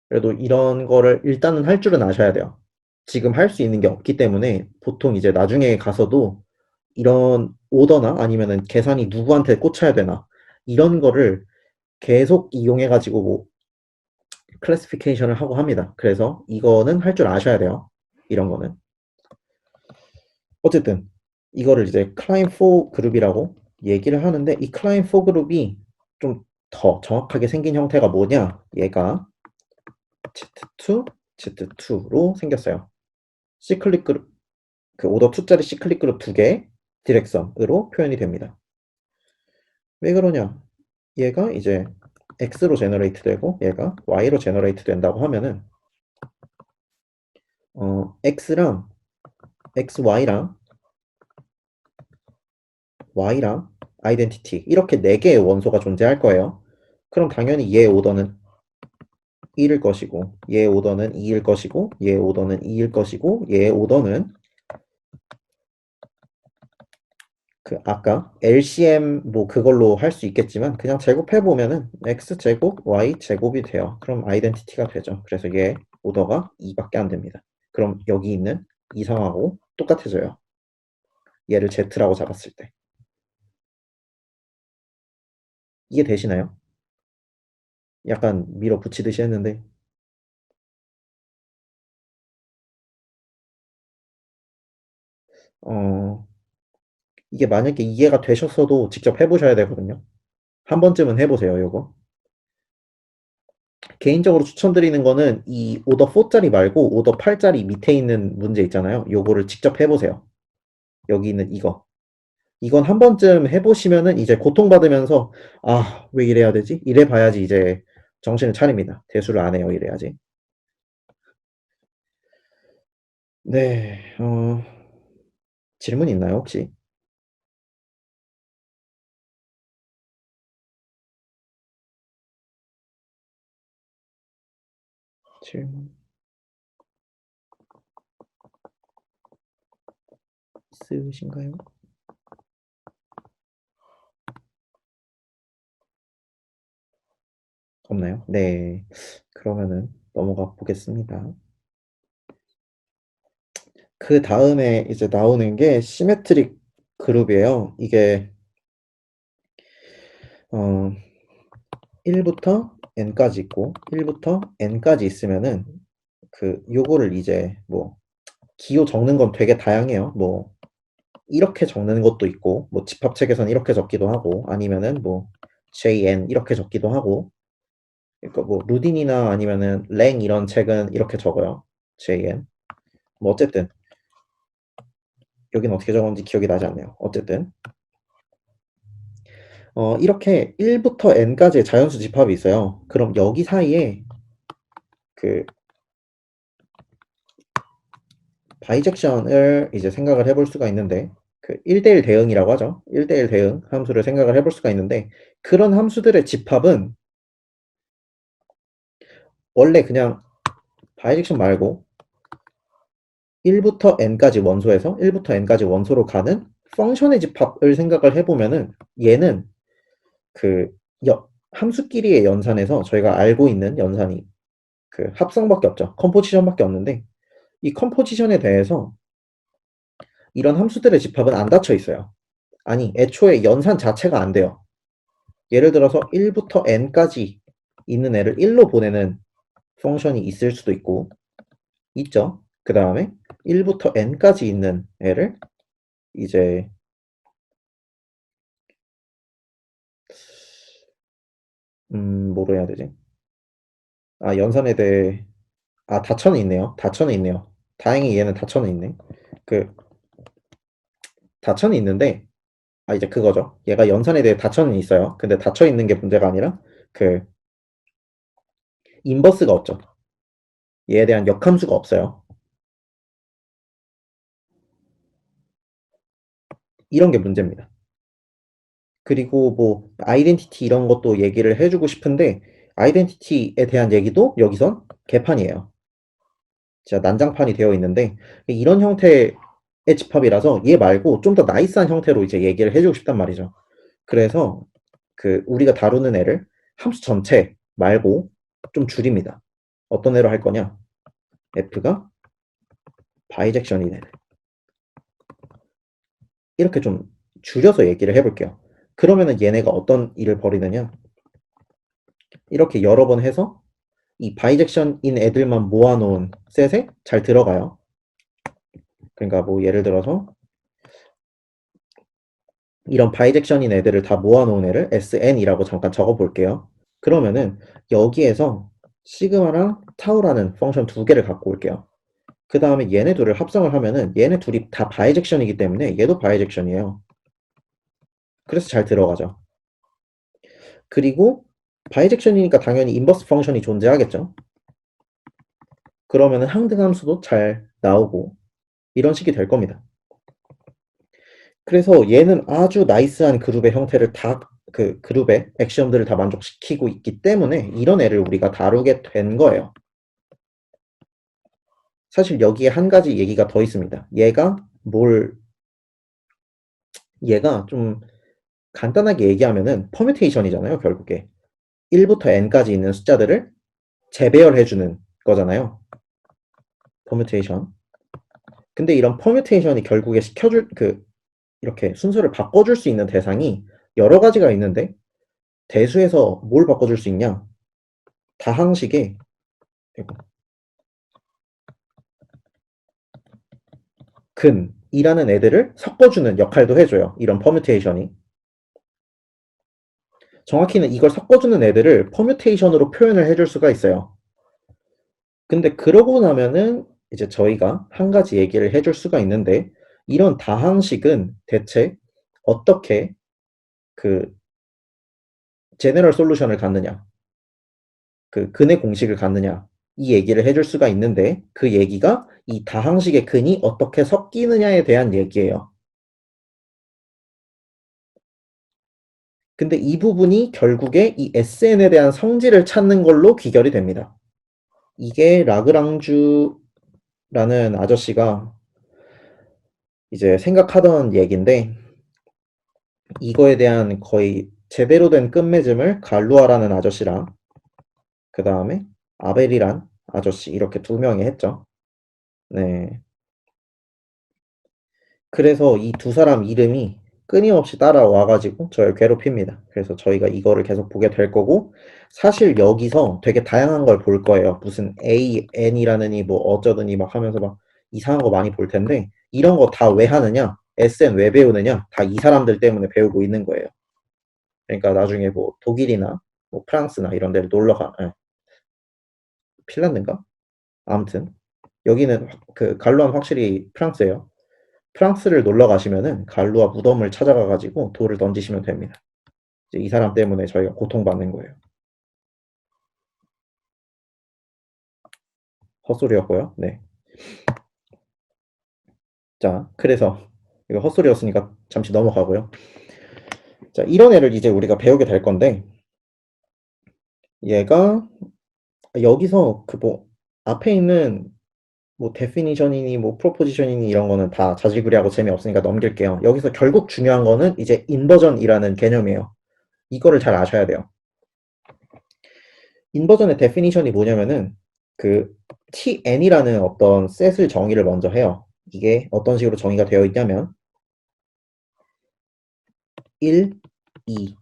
그래도 이런 거를 일단은 할 줄은 아셔야 돼요. 지금 할 수 있는 게 없기 때문에 보통 이제 나중에 가서도 이런 오더나 아니면은 계산이 누구한테 꽂혀야 되나 이런 거를 계속 이용해가지고 뭐 클래시피케이션을 하고 합니다. 그래서 이거는 할 줄 아셔야 돼요. 이런 거는. 어쨌든 이거를 이제 클라인4 그룹이라고 얘기를 하는데 이 클라인4 그룹이 좀 더 정확하게 생긴 형태가 뭐냐? 얘가 Z2, Z2로 생겼어요. 시클릭 그룹, 오더 2짜리 시클릭 그룹 2개 디렉선으로 표현이 됩니다. 왜 그러냐? 얘가 이제 X로 제너레이트 되고 얘가 Y로 제너레이트 된다고 하면은 X랑 XY랑 Y랑 아이덴티티 이렇게 4개의 원소가 존재할 거예요. 그럼 당연히 얘 오더는 1일 것이고 얘 오더는 2일 것이고 얘 오더는 2일 것이고 얘 오더는 아까 LCM 뭐 그걸로 할 수 있겠지만 그냥 제곱해 보면은 X제곱 Y제곱이 돼요. 그럼 아이덴티티가 되죠. 그래서 얘 오더가 2밖에 안 됩니다. 그럼 여기 있는 이상하고 똑같아져요. 얘를 Z라고 잡았을 때. 이게 되시나요? 약간 밀어붙이듯이 했는데 어 이게 만약에 이해가 되셨어도 직접 해보셔야 되거든요. 한 번쯤은 해보세요, 요거. 개인적으로 추천드리는 거는 이 오더 4짜리 말고 오더 8짜리 밑에 있는 문제 있잖아요. 요거를 직접 해보세요. 여기 있는 이거. 이건 한 번쯤 해보시면은 이제 고통받으면서 아, 왜 이래야 되지? 이래 봐야지 이제 정신을 차립니다. 대수를 안 해요, 이래야지. 네, 질문 있나요, 혹시? 질문 있으신가요? 없나요? 네. 그러면은 넘어가 보겠습니다. 그 다음에 이제 나오는 게 시메트릭 그룹이에요. 이게 1부터 n까지 있고 1부터 n까지 있으면은 요거를 이제 뭐 기호 적는 건 되게 다양해요. 뭐 이렇게 적는 것도 있고 뭐 집합책에선 이렇게 적기도 하고 아니면은 뭐 JN 이렇게 적기도 하고 그러니까 뭐 루딘이나 아니면은 랭 이런 책은 이렇게 적어요. JN. 뭐 어쨌든 여긴 어떻게 적었는지 기억이 나지 않네요. 어쨌든 이렇게 1부터 n까지의 자연수 집합이 있어요. 그럼 여기 사이에 그 바이젝션을 이제 생각을 해볼 수가 있는데 1대1 대응이라고 하죠. 1대1 대응 함수를 생각을 해볼 수가 있는데 그런 함수들의 집합은 원래 그냥 바이젝션 말고 1부터 n까지 원소에서 1부터 n까지 원소로 가는 펑션의 집합을 생각을 해보면은 얘는 그 함수끼리의 연산에서 저희가 알고 있는 연산이 합성밖에 없죠. 컴포지션밖에 없는데 이 컴포지션에 대해서 이런 함수들의 집합은 안 닫혀 있어요. 아니, 애초에 연산 자체가 안 돼요. 예를 들어서 1부터 n까지 있는 애를 1로 보내는 펑션이 있을 수도 있고 있죠. 그 다음에 1부터 n까지 있는 애를 이제 뭐로 해야 되지? 아, 연산에 대해 닫혀는 있네요. 닫혀는 있네요. 다행히 얘는 닫혀는 있네. 그 닫혀는 있는데 이제 그거죠. 얘가 연산에 대해 닫혀는 있어요. 근데 닫혀 있는 게 문제가 아니라 그 인버스가 없죠. 얘에 대한 역함수가 없어요. 이런 게 문제입니다. 그리고 뭐 아이덴티티 이런 것도 얘기를 해주고 싶은데 아이덴티티에 대한 얘기도 여기선 개판이에요. 진짜 난장판이 되어 있는데 이런 형태의 집합이라서 얘 말고 좀 더 나이스한 형태로 이제 얘기를 해주고 싶단 말이죠. 그래서 그 우리가 다루는 애를 함수 전체 말고 좀 줄입니다. 어떤 애로 할 거냐? f가 바이젝션인 애들. 이렇게 좀 줄여서 얘기를 해볼게요. 그러면은 얘네가 어떤 일을 벌이느냐? 이렇게 여러 번 해서 이 바이젝션인 애들만 모아놓은 셋에 잘 들어가요. 그러니까 뭐 예를 들어서 이런 바이젝션인 애들을 다 모아놓은 애를 SN이라고 잠깐 적어볼게요. 그러면은 여기에서 시그마랑 타우라는 펑션 두 개를 갖고 올게요. 그 다음에 얘네 둘을 합성을 하면은 얘네 둘이 다 바이젝션이기 때문에 얘도 바이젝션이에요. 그래서 잘 들어가죠. 그리고 바이젝션이니까 당연히 인버스 펑션이 존재하겠죠. 그러면은 항등함수도 잘 나오고 이런 식이 될 겁니다. 그래서 얘는 아주 나이스한 그룹의 형태를 다 그 그룹의 액시엄들을 다 만족시키고 있기 때문에 이런 애를 우리가 다루게 된 거예요. 사실 여기에 한 가지 얘기가 더 있습니다. 얘가 좀 간단하게 얘기하면은 퍼뮤테이션이잖아요, 결국에. 1부터 n까지 있는 숫자들을 재배열해주는 거잖아요. 퍼뮤테이션. 근데 이런 퍼뮤테이션이 결국에 이렇게 순서를 바꿔줄 수 있는 대상이 여러 가지가 있는데, 대수에서 뭘 바꿔줄 수 있냐? 다항식의 근이라는 애들을 섞어주는 역할도 해줘요. 이런 퍼뮤테이션이. 정확히는 이걸 섞어주는 애들을 퍼뮤테이션으로 표현을 해줄 수가 있어요. 근데 그러고 나면은 이제 저희가 한 가지 얘기를 해줄 수가 있는데, 이런 다항식은 대체 어떻게 그 제너럴 솔루션을 갖느냐, 그 근의 공식을 갖느냐, 이 얘기를 해줄 수가 있는데, 그 얘기가 이 다항식의 근이 어떻게 섞이느냐에 대한 얘기예요. 근데 이 부분이 결국에 이 SN에 대한 성질을 찾는 걸로 귀결이 됩니다. 이게 라그랑주라는 아저씨가 이제 생각하던 얘기인데, 이거에 대한 거의 제대로 된 끝맺음을 갈루아라는 아저씨랑 그 다음에 아벨이란 아저씨 이렇게 두 명이 했죠. 네. 그래서 이 두 사람 이름이 끊임없이 따라와가지고 저를 괴롭힙니다. 그래서 저희가 이거를 계속 보게 될 거고, 사실 여기서 되게 다양한 걸 볼 거예요. 무슨 A, N이라느니 뭐 어쩌더니 막 하면서 막 이상한 거 많이 볼 텐데, 이런 거 다 왜 하느냐? SN 왜 배우느냐? 다 이 사람들 때문에 배우고 있는 거예요. 그러니까 나중에 뭐 독일이나 뭐 프랑스나 이런 데를 핀란드인가? 아무튼 여기는 그 갈루아는 확실히 프랑스예요. 프랑스를 놀러 가시면은 갈루아 무덤을 찾아가 가지고 돌을 던지시면 됩니다. 이제 이 사람 때문에 저희가 고통받는 거예요. 헛소리였고요. 네. 자, 그래서 이거 헛소리였으니까 잠시 넘어가고요. 자, 이런 애를 이제 우리가 배우게 될 건데, 얘가 여기서 그 뭐 앞에 있는 뭐 데피니션이니 뭐 프로포지션이니 이런 거는 다 자질구레하고 재미없으니까 넘길게요. 여기서 결국 중요한 거는 이제 인버전이라는 개념이에요. 이거를 잘 아셔야 돼요. 인버전의 데피니션이 뭐냐면은 그 tn이라는 어떤 셋을 정의를 먼저 해요. 이게 어떤 식으로 정의가 되어 있냐면 1, 2,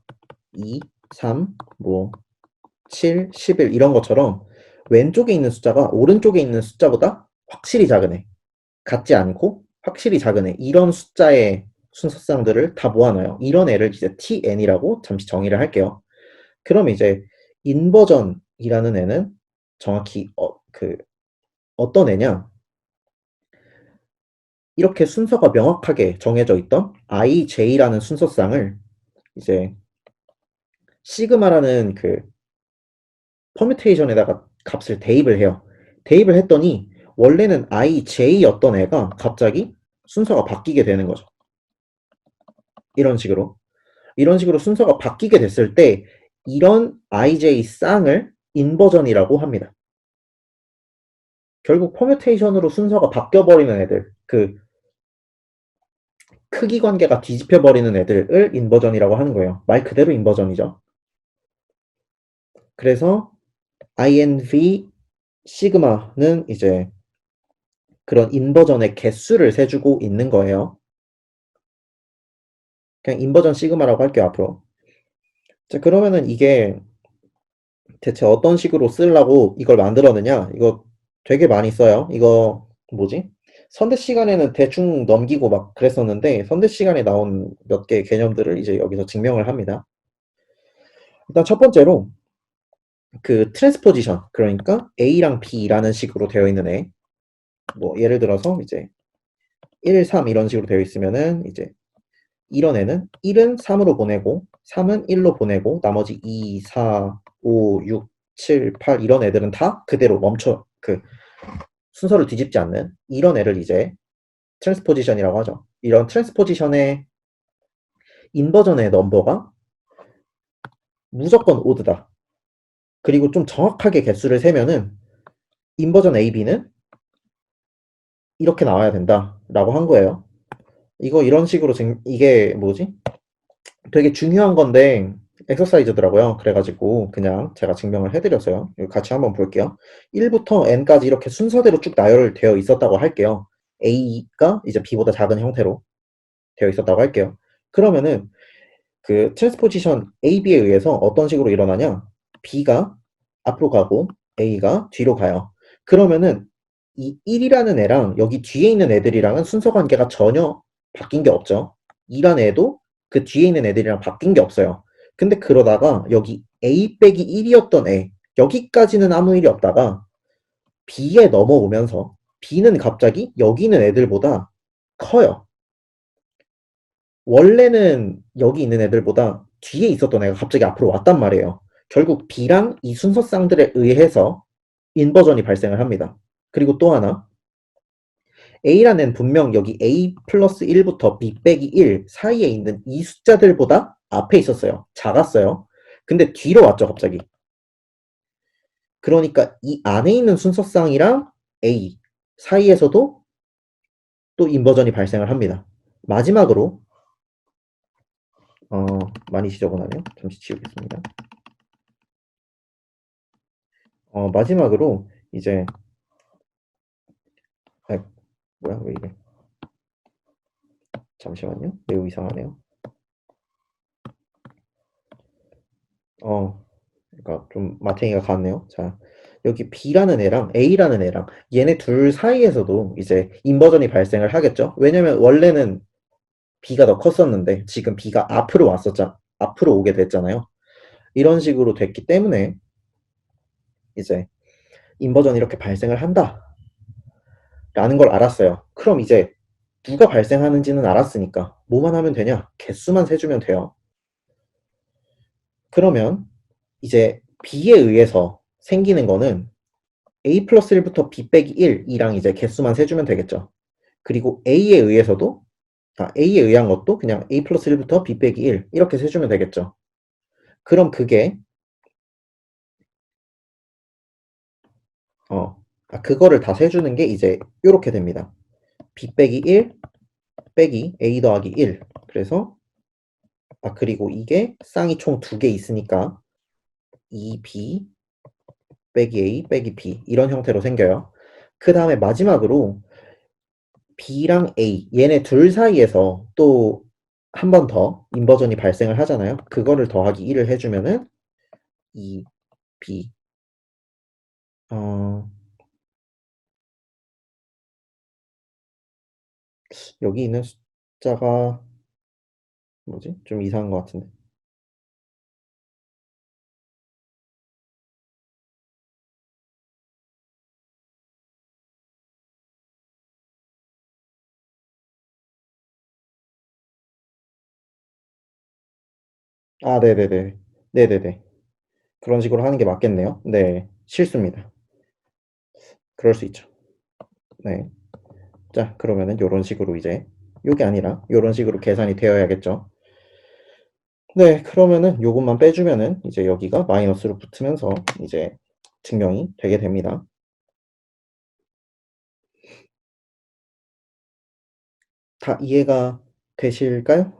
2, 3, 뭐 7, 11 이런 것처럼 왼쪽에 있는 숫자가 오른쪽에 있는 숫자보다 확실히 작은 애, 같지 않고 확실히 작은 애, 이런 숫자의 순서쌍들을 다 모아놔요. 이런 애를 이제 tn이라고 잠시 정의를 할게요. 그럼 이제 인버전이라는 애는 정확히 어떤 애냐? 이렇게 순서가 명확하게 정해져 있던 ij라는 순서쌍을 이제 시그마라는 그 퍼뮤테이션에다가 값을 대입을 해요. 대입을 했더니 원래는 ij였던 애가 갑자기 순서가 바뀌게 되는 거죠. 이런 식으로 순서가 바뀌게 됐을 때 이런 ij 쌍을 인버전이라고 합니다. 결국 퍼뮤테이션으로 순서가 바뀌어버리는 애들, 그 크기 관계가 뒤집혀버리는 애들을 인버전이라고 하는 거예요. 말 그대로 인버전이죠. 그래서 INV 시그마는 이제 그런 인버전의 개수를 세주고 있는 거예요. 그냥 인버전 시그마라고 할게요, 앞으로. 자, 그러면은 이게 대체 어떤 식으로 쓰려고 이걸 만들었느냐? 이거 되게 많이 써요. 이거 뭐지? 선대 시간에는 대충 넘기고 막 그랬었는데 선대 시간에 나온 몇 개의 개념들을 이제 여기서 증명을 합니다. 일단 첫 번째로 그 트랜스포지션, 그러니까 A랑 B라는 식으로 되어 있는 애. 뭐 예를 들어서 이제 1, 3 이런 식으로 되어 있으면은 이제 이런 애는 1은 3으로 보내고 3은 1로 보내고 나머지 2, 4, 5, 6, 7, 8 이런 애들은 다 그대로 멈춰 그 순서를 뒤집지 않는 이런 애를 이제 트랜스포지션이라고 하죠. 이런 트랜스포지션의 인버전의 넘버가 무조건 오드다. 그리고 좀 정확하게 개수를 세면은 인버전 AB는 이렇게 나와야 된다라고 한 거예요. 이거 이런 식으로 이게 뭐지? 되게 중요한 건데 엑서사이즈더라고요. 그래가지고 그냥 제가 증명을 해드렸어요. 이거 같이 한번 볼게요. 1부터 n까지 이렇게 순서대로 쭉 나열되어 있었다고 할게요. a가 이제 b보다 작은 형태로 되어 있었다고 할게요. 그러면은 그 트랜스포지션 AB에 의해서 어떤 식으로 일어나냐? B가 앞으로 가고 A가 뒤로 가요. 그러면은 이 1이라는 애랑 여기 뒤에 있는 애들이랑은 순서 관계가 전혀 바뀐 게 없죠. 2라는 애도 그 뒤에 있는 애들이랑 바뀐 게 없어요. 근데 그러다가 여기 A 빼기 1이었던 애, 여기까지는 아무 일이 없다가 B에 넘어오면서 B는 갑자기 여기 있는 애들보다 커요. 원래는 여기 있는 애들보다 뒤에 있었던 애가 갑자기 앞으로 왔단 말이에요. 결국 B랑 이 순서쌍들에 의해서 인버전이 발생을 합니다. 그리고 또 하나, A라는 애는 분명 여기 A 플러스 1부터 B 빼기 1 사이에 있는 이 숫자들보다 앞에 있었어요. 작았어요. 근데 뒤로 왔죠, 갑자기. 그러니까 이 안에 있는 순서쌍이랑 A 사이에서도 또 인버전이 발생을 합니다. 마지막으로 많이 지저분하네요. 잠시 지우겠습니다. 마지막으로 이제 뭐야 왜 이래? 잠시만요. 매우 이상하네요. 그러니까 좀 마탱이가 갔네요. 자, 여기 B라는 애랑 A라는 애랑 얘네 둘 사이에서도 이제 인버전이 발생을 하겠죠. 왜냐면 원래는 B가 더 컸었는데 지금 B가 앞으로 오게 됐잖아요. 이런 식으로 됐기 때문에 이제 인버전이 이렇게 발생을 한다라는 걸 알았어요. 그럼 이제 누가 발생하는지는 알았으니까 뭐만 하면 되냐? 개수만 세주면 돼요. 그러면 이제 B에 의해서 생기는 거는 A 플러스 1부터 B 빼기 1이랑 이제 개수만 세주면 되겠죠. 그리고 A에 의해서도 A에 의한 것도 그냥 A 플러스 1부터 B 빼기 1 이렇게 세주면 되겠죠. 그럼 그게 그거를 다 세주는 게 이제 이렇게 됩니다. B 빼기 1 빼기 A 더하기 1. 그래서 그리고 이게 쌍이 총 2개 있으니까 2B 빼기 A 빼기 B 이런 형태로 생겨요. 그 다음에 마지막으로 B랑 A 얘네 둘 사이에서 또 한 번 더 인버전이 발생을 하잖아요. 그거를 더하기 1을 해주면은 2B 여기 있는 숫자가 뭐지? 좀 이상한 것 같은데. 네네네. 네네네. 그런 식으로 하는 게 맞겠네요. 네, 실수입니다. 그럴 수 있죠. 네. 자, 그러면은 요런 식으로 이제 요게 아니라 요런 식으로 계산이 되어야겠죠. 네, 그러면은 요것만 빼주면은 이제 여기가 마이너스로 붙으면서 이제 증명이 되게 됩니다. 다 이해가 되실까요?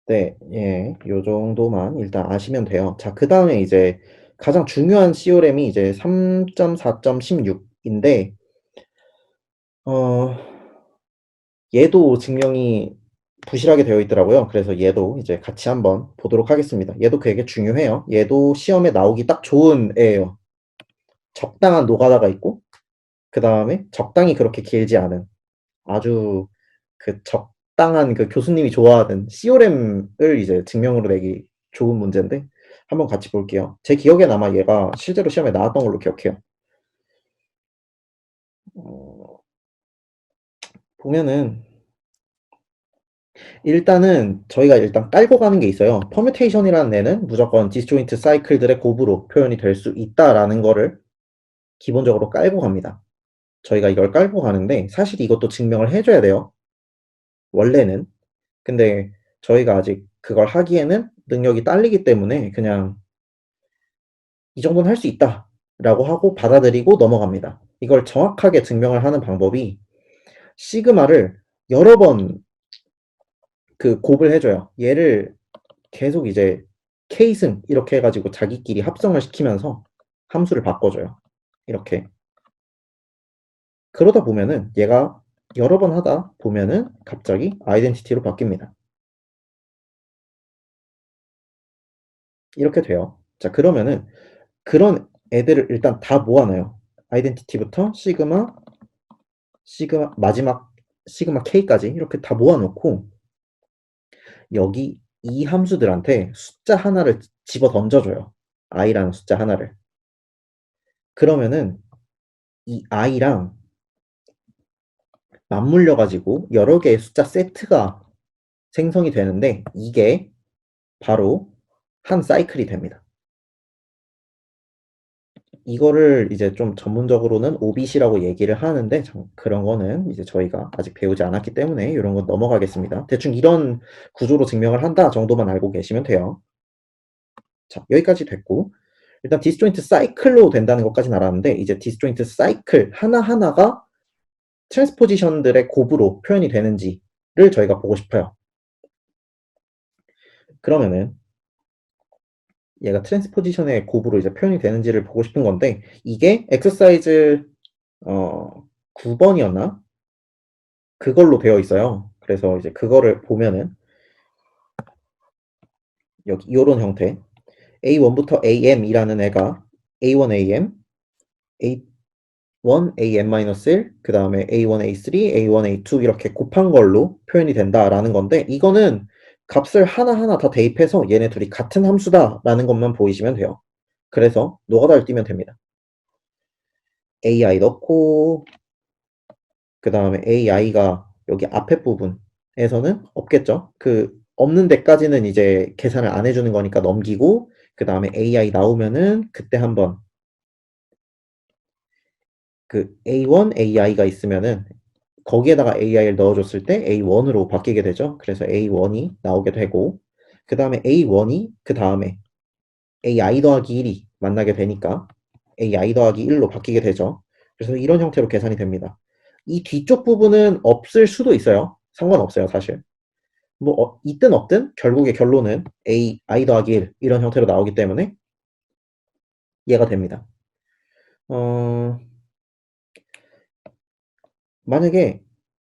네, 예, 요 정도만 일단 아시면 돼요. 자, 그 다음에 이제 가장 중요한 CORM이 이제 3.4.16인데, 어, 얘도 증명이 부실하게 되어 있더라고요. 그래서 얘도 이제 같이 한번 보도록 하겠습니다. 얘도 되게 중요해요. 얘도 시험에 나오기 딱 좋은 애예요. 적당한 노가다가 있고, 그 다음에 적당히 그렇게 길지 않은 아주 그 적당한 그 교수님이 좋아하는 CORM을 이제 증명으로 내기 좋은 문제인데 한번 같이 볼게요. 제 기억엔 아마 얘가 실제로 시험에 나왔던 걸로 기억해요. 어, 보면은 일단은 저희가 일단 깔고 가는 게 있어요. 퍼뮤테이션이라는 애는 무조건 디스조인트 사이클들의 곱으로 표현이 될 수 있다라는 거를 기본적으로 깔고 갑니다. 저희가 이걸 깔고 가는데 사실 이것도 증명을 해줘야 돼요. 원래는. 근데 저희가 아직 그걸 하기에는 능력이 딸리기 때문에 그냥 이 정도는 할 수 있다 라고 하고 받아들이고 넘어갑니다. 이걸 정확하게 증명을 하는 방법이 시그마를 여러 번 그 곱을 해줘요. 얘를 계속 이제 K승 이렇게 해가지고 자기끼리 합성을 시키면서 함수를 바꿔줘요. 이렇게. 그러다 보면은 얘가 여러 번 하다 보면은 갑자기 아이덴티티로 바뀝니다. 이렇게 돼요. 자, 그러면은 그런 애들을 일단 다 모아놔요. 아이덴티티부터 시그마 마지막 시그마 K까지 이렇게 다 모아놓고 여기 이 함수들한테 숫자 하나를 집어 던져줘요. i라는 숫자 하나를. 그러면은 이 i랑 맞물려 가지고 여러 개의 숫자 세트가 생성이 되는데 이게 바로 한 사이클이 됩니다. 이거를 이제 좀 전문적으로는 오빗이라고 얘기를 하는데 그런 거는 이제 저희가 아직 배우지 않았기 때문에 이런 건 넘어가겠습니다. 대충 이런 구조로 증명을 한다 정도만 알고 계시면 돼요. 자, 여기까지 됐고 일단 디스조인트 사이클로 된다는 것까지는 알았는데 이제 디스조인트 사이클 하나하나가 트랜스포지션들의 곱으로 표현이 되는지를 저희가 보고 싶어요. 그러면은 얘가 트랜스포지션의 곱으로 이제 표현이 되는지를 보고 싶은 건데 이게 엑서사이즈 9번이었나? 그걸로 되어 있어요. 그래서 이제 그거를 보면은 여기 이런 형태 A1부터 AM이라는 애가 A1 AM, A1 AM-1, 그 다음에 A1 A3, A1 A2 이렇게 곱한 걸로 표현이 된다라는 건데 이거는 값을 하나하나 다 대입해서 얘네 둘이 같은 함수다라는 것만 보이시면 돼요. 그래서 노가다를 띄면 됩니다. AI 넣고 그 다음에 AI가 여기 앞에 부분에서는 없겠죠. 그 없는 데까지는 이제 계산을 안 해주는 거니까 넘기고 그 다음에 AI 나오면은 그때 한번 그 A1 AI가 있으면은 거기에다가 AI를 넣어줬을 때 A1으로 바뀌게 되죠. 그래서 A1이 나오게 되고 그 다음에 A1이 그 다음에 AI 더하기 1이 만나게 되니까 AI 더하기 1로 바뀌게 되죠. 그래서 이런 형태로 계산이 됩니다. 이 뒤쪽 부분은 없을 수도 있어요. 상관없어요, 사실. 뭐 있든 없든 결국의 결론은 AI 더하기 1 이런 형태로 나오기 때문에 이해가 됩니다. 어, 만약에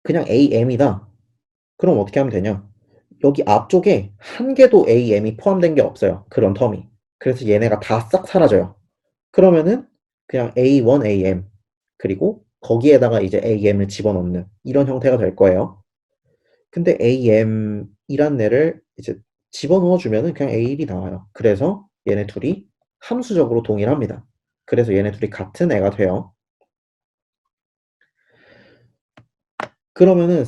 그냥 AM이다. 그럼 어떻게 하면 되냐? 여기 앞쪽에 한 개도 AM이 포함된 게 없어요. 그런 텀이. 그래서 얘네가 다 싹 사라져요. 그러면은 그냥 A1 AM 그리고 거기에다가 이제 AM을 집어넣는 이런 형태가 될 거예요. 근데 AM이란 애를 이제 집어넣어 주면은 그냥 A1이 나와요. 그래서 얘네 둘이 함수적으로 동일합니다. 그래서 얘네 둘이 같은 애가 돼요. 그러면은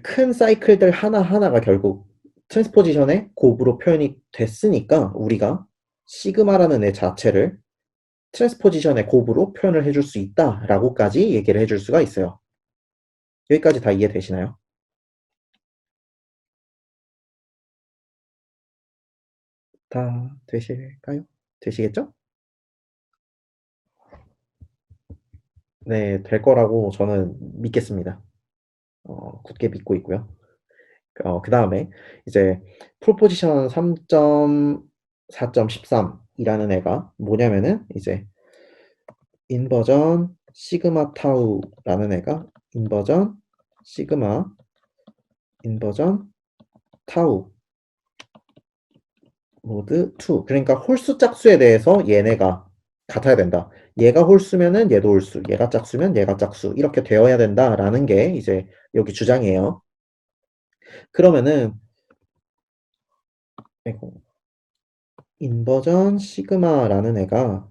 큰 사이클들 하나하나가 결국 트랜스포지션의 곱으로 표현이 됐으니까 우리가 시그마라는 애 자체를 트랜스포지션의 곱으로 표현을 해줄 수 있다라고까지 얘기를 해줄 수가 있어요. 여기까지 다 이해되시나요? 다 되실까요? 되시겠죠? 네, 될 거라고 저는 믿겠습니다. 굳게 믿고 있고요. 그다음에 이제 프로포지션 3.4.13이라는 애가 뭐냐면은 이제 인버전 시그마 타우라는 애가 인버전 시그마 인버전 타우 모드 2. 그러니까 홀수 짝수에 대해서 얘네가 같아야 된다. 얘가 홀수면은 얘도 홀수, 얘가 짝수면 얘가 짝수 이렇게 되어야 된다라는 게 이제 여기 주장이에요. 그러면은 아이고, 인버전 시그마라는 애가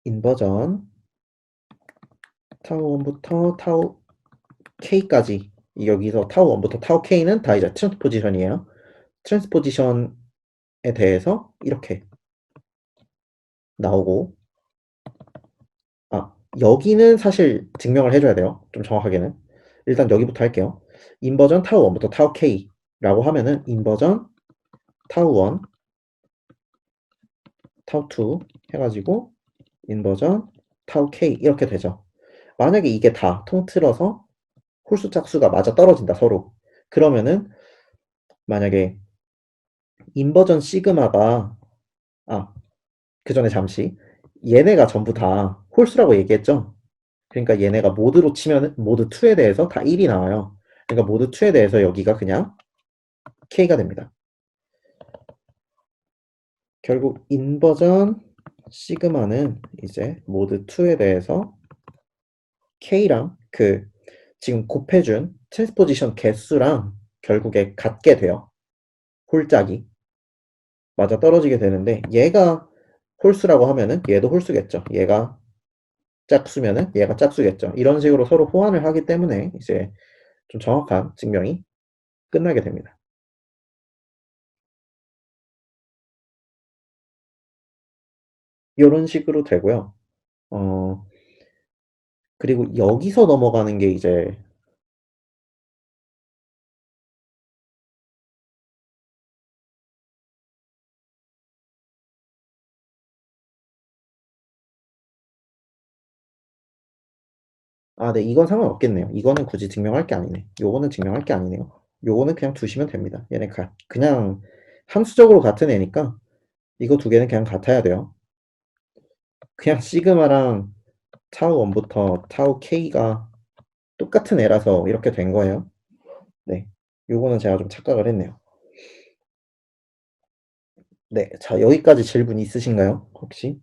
인버전 타우 1부터 타우 k까지 여기서 타우 1부터 타우 k는 다 이제 트랜스포지션이에요. 트랜스포지션에 대해서 이렇게 나오고 여기는 사실 증명을 해줘야 돼요. 좀 정확하게는. 일단 여기부터 할게요. 인버전 타우 1부터 타우 k라고 하면은 인버전 타우 1, 타우 2 해가지고 인버전 타우 k 이렇게 되죠. 만약에 이게 다 통틀어서 홀수 짝수가 맞아 떨어진다 서로. 그러면은 만약에 인버전 시그마가 그 전에 잠시 얘네가 전부 다 홀수라고 얘기했죠. 그러니까 얘네가 모드로 치면 모드 2에 대해서 다 1이 나와요. 그러니까 모드 2에 대해서 여기가 그냥 k가 됩니다. 결국 인버전 시그마는 이제 모드 2에 대해서 k랑 그 지금 곱해준 트랜스포지션 개수랑 결국에 같게 돼요. 홀짝이 맞아 떨어지게 되는데 얘가 홀수라고 하면은 얘도 홀수겠죠. 얘가 짝수면은 얘가 짝수겠죠. 이런 식으로 서로 호환을 하기 때문에 이제 좀 정확한 증명이 끝나게 됩니다. 이런 식으로 되고요. 그리고 여기서 넘어가는 게 이제 네, 이건 상관없겠네요. 이거는 굳이 증명할 게 아니네. 요거는 증명할 게 아니네요. 요거는 그냥 두시면 됩니다. 얘네 그냥 함수적으로 같은 애니까 이거 두 개는 그냥 같아야 돼요. 그냥 시그마랑 타우 1부터 타우 k가 똑같은 애라서 이렇게 된 거예요. 네, 요거는 제가 좀 착각을 했네요. 네, 자 여기까지 질문 있으신가요? 혹시?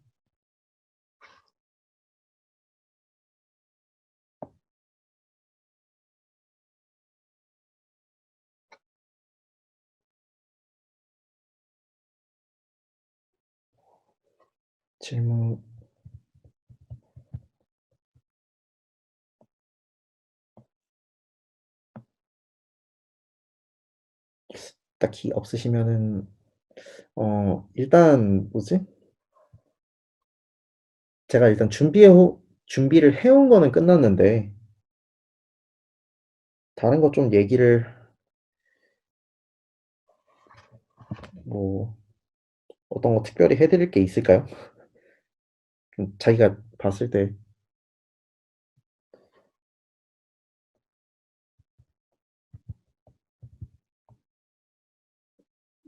질문 딱히 없으시면은 일단 뭐지? 제가 일단 준비를 해온 거는 끝났는데 다른 거 좀 얘기를 뭐 어떤 거 특별히 해드릴 게 있을까요? 자기가 봤을 때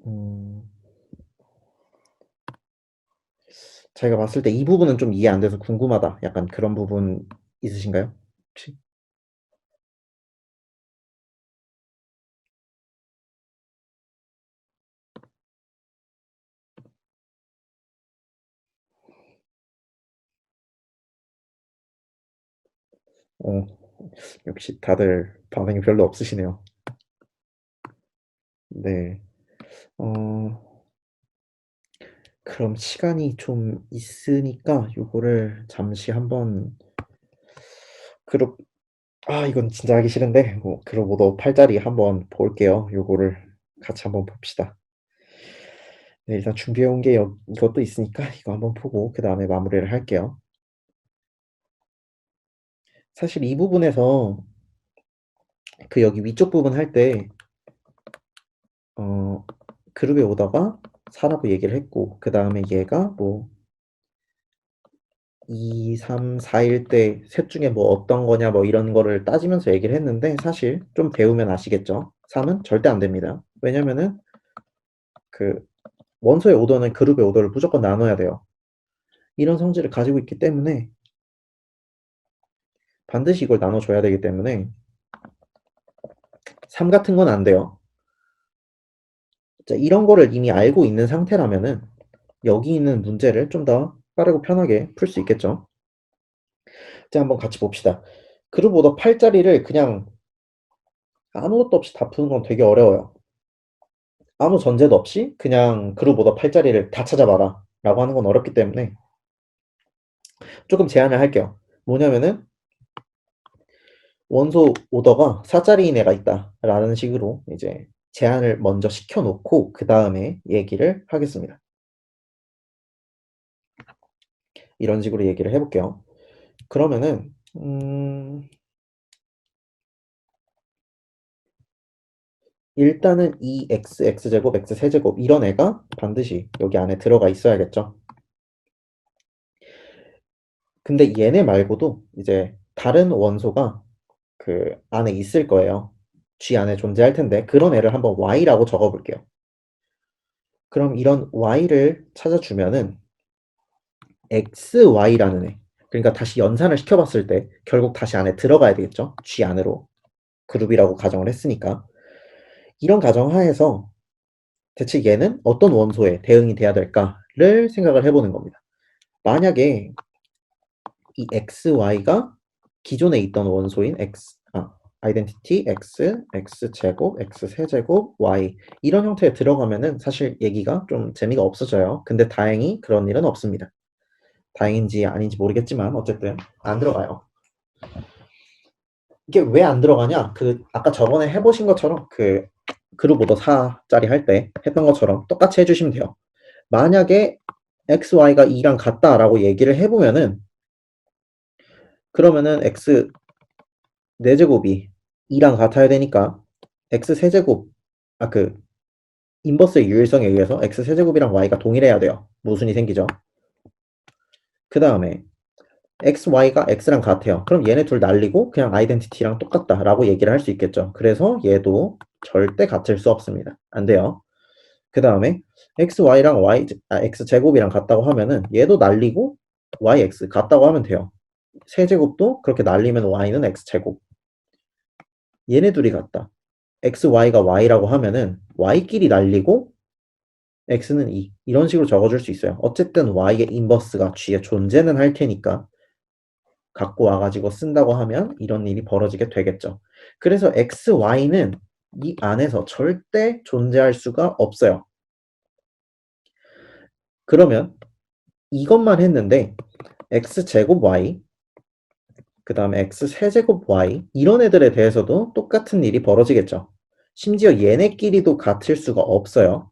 음, 자기가 봤을 때 이 부분은 좀 이해 안 돼서 궁금하다. 약간 그런 부분 있으신가요? 혹시? 어, 역시 다들 반응이 별로 없으시네요. 네. 어, 그럼 시간이 좀 있으니까 요거를 잠시 한번 그룹 이건 진짜 하기 싫은데 그룹 오더 8자리 한번 볼게요. 요거를 같이 한번 봅시다. 네, 일단 준비해온 게 이것도 있으니까 이거 한번 보고 그 다음에 마무리를 할게요. 사실 이 부분에서 그 여기 위쪽 부분 할 때 그룹의 오더가 4라고 얘기를 했고 그 다음에 얘가 뭐 2, 3, 4일 때 셋 중에 뭐 어떤 거냐 뭐 이런 거를 따지면서 얘기를 했는데 사실 좀 배우면 아시겠죠? 3은 절대 안 됩니다. 왜냐면은 그 원소의 오더는 그룹의 오더를 무조건 나눠야 돼요. 이런 성질을 가지고 있기 때문에 반드시 이걸 나눠줘야 되기 때문에 3 같은 건 안 돼요. 자, 이런 거를 이미 알고 있는 상태라면은 여기 있는 문제를 좀 더 빠르고 편하게 풀 수 있겠죠. 자, 한번 같이 봅시다. 그룹 오더 8자리를 그냥 아무것도 없이 다 푸는 건 되게 어려워요. 아무 전제도 없이 그냥 그룹 오더 8자리를 다 찾아봐라 라고 하는 건 어렵기 때문에 조금 제안을 할게요. 뭐냐면은 원소 오더가 4자리인 애가 있다 라는 식으로 이제 제안을 먼저 시켜놓고 그 다음에 얘기를 하겠습니다. 이런 식으로 얘기를 해볼게요. 그러면은 일단은 이 x, x제곱, x세제곱 이런 애가 반드시 여기 안에 들어가 있어야겠죠. 근데 얘네 말고도 이제 다른 원소가 그 안에 있을 거예요. G 안에 존재할 텐데 그런 애를 한번 y라고 적어볼게요. 그럼 이런 y를 찾아주면은 xy라는 애, 그러니까 다시 연산을 시켜봤을 때 결국 다시 안에 들어가야 되겠죠. G 안으로 그룹이라고 가정을 했으니까 이런 가정하에서 대체 얘는 어떤 원소에 대응이 돼야 될까를 생각을 해보는 겁니다. 만약에 이 xy가 기존에 있던 원소인 아이덴티티 x, x제곱, x세제곱, y 이런 형태에 들어가면은 사실 얘기가 좀 재미가 없어져요. 근데 다행히 그런 일은 없습니다. 다행인지 아닌지 모르겠지만 어쨌든 안 들어가요. 이게 왜 안 들어가냐? 그 아까 저번에 해보신 것처럼 그 그룹 오더 4짜리 할 때 했던 것처럼 똑같이 해주시면 돼요. 만약에 xy가 2랑 같다라고 얘기를 해보면은 그러면은 x 4제곱이 2랑 같아야 되니까 x 세제곱 그 인버스의 유일성에 의해서 x 세제곱이랑 y가 동일해야 돼요. 모순이 생기죠. 그 다음에 xy가 x랑 같아요. 그럼 얘네 둘 날리고 그냥 아이덴티티랑 똑같다라고 얘기를 할 수 있겠죠. 그래서 얘도 절대 같을 수 없습니다. 안 돼요. 그 다음에 xy랑 x제곱이랑 같다고 하면은 얘도 날리고 yx 같다고 하면 돼요. 세제곱도 그렇게 날리면 y는 x제곱. 얘네 둘이 같다. xy가 y라고 하면은 y끼리 날리고 x는 2 이런 식으로 적어줄 수 있어요. 어쨌든 y의 인버스가 g에 존재는 할 테니까 갖고 와가지고 쓴다고 하면 이런 일이 벌어지게 되겠죠. 그래서 xy는 이 안에서 절대 존재할 수가 없어요. 그러면 이것만 했는데 x제곱 y 그 다음에 x세제곱 y 이런 애들에 대해서도 똑같은 일이 벌어지겠죠. 심지어 얘네끼리도 같을 수가 없어요.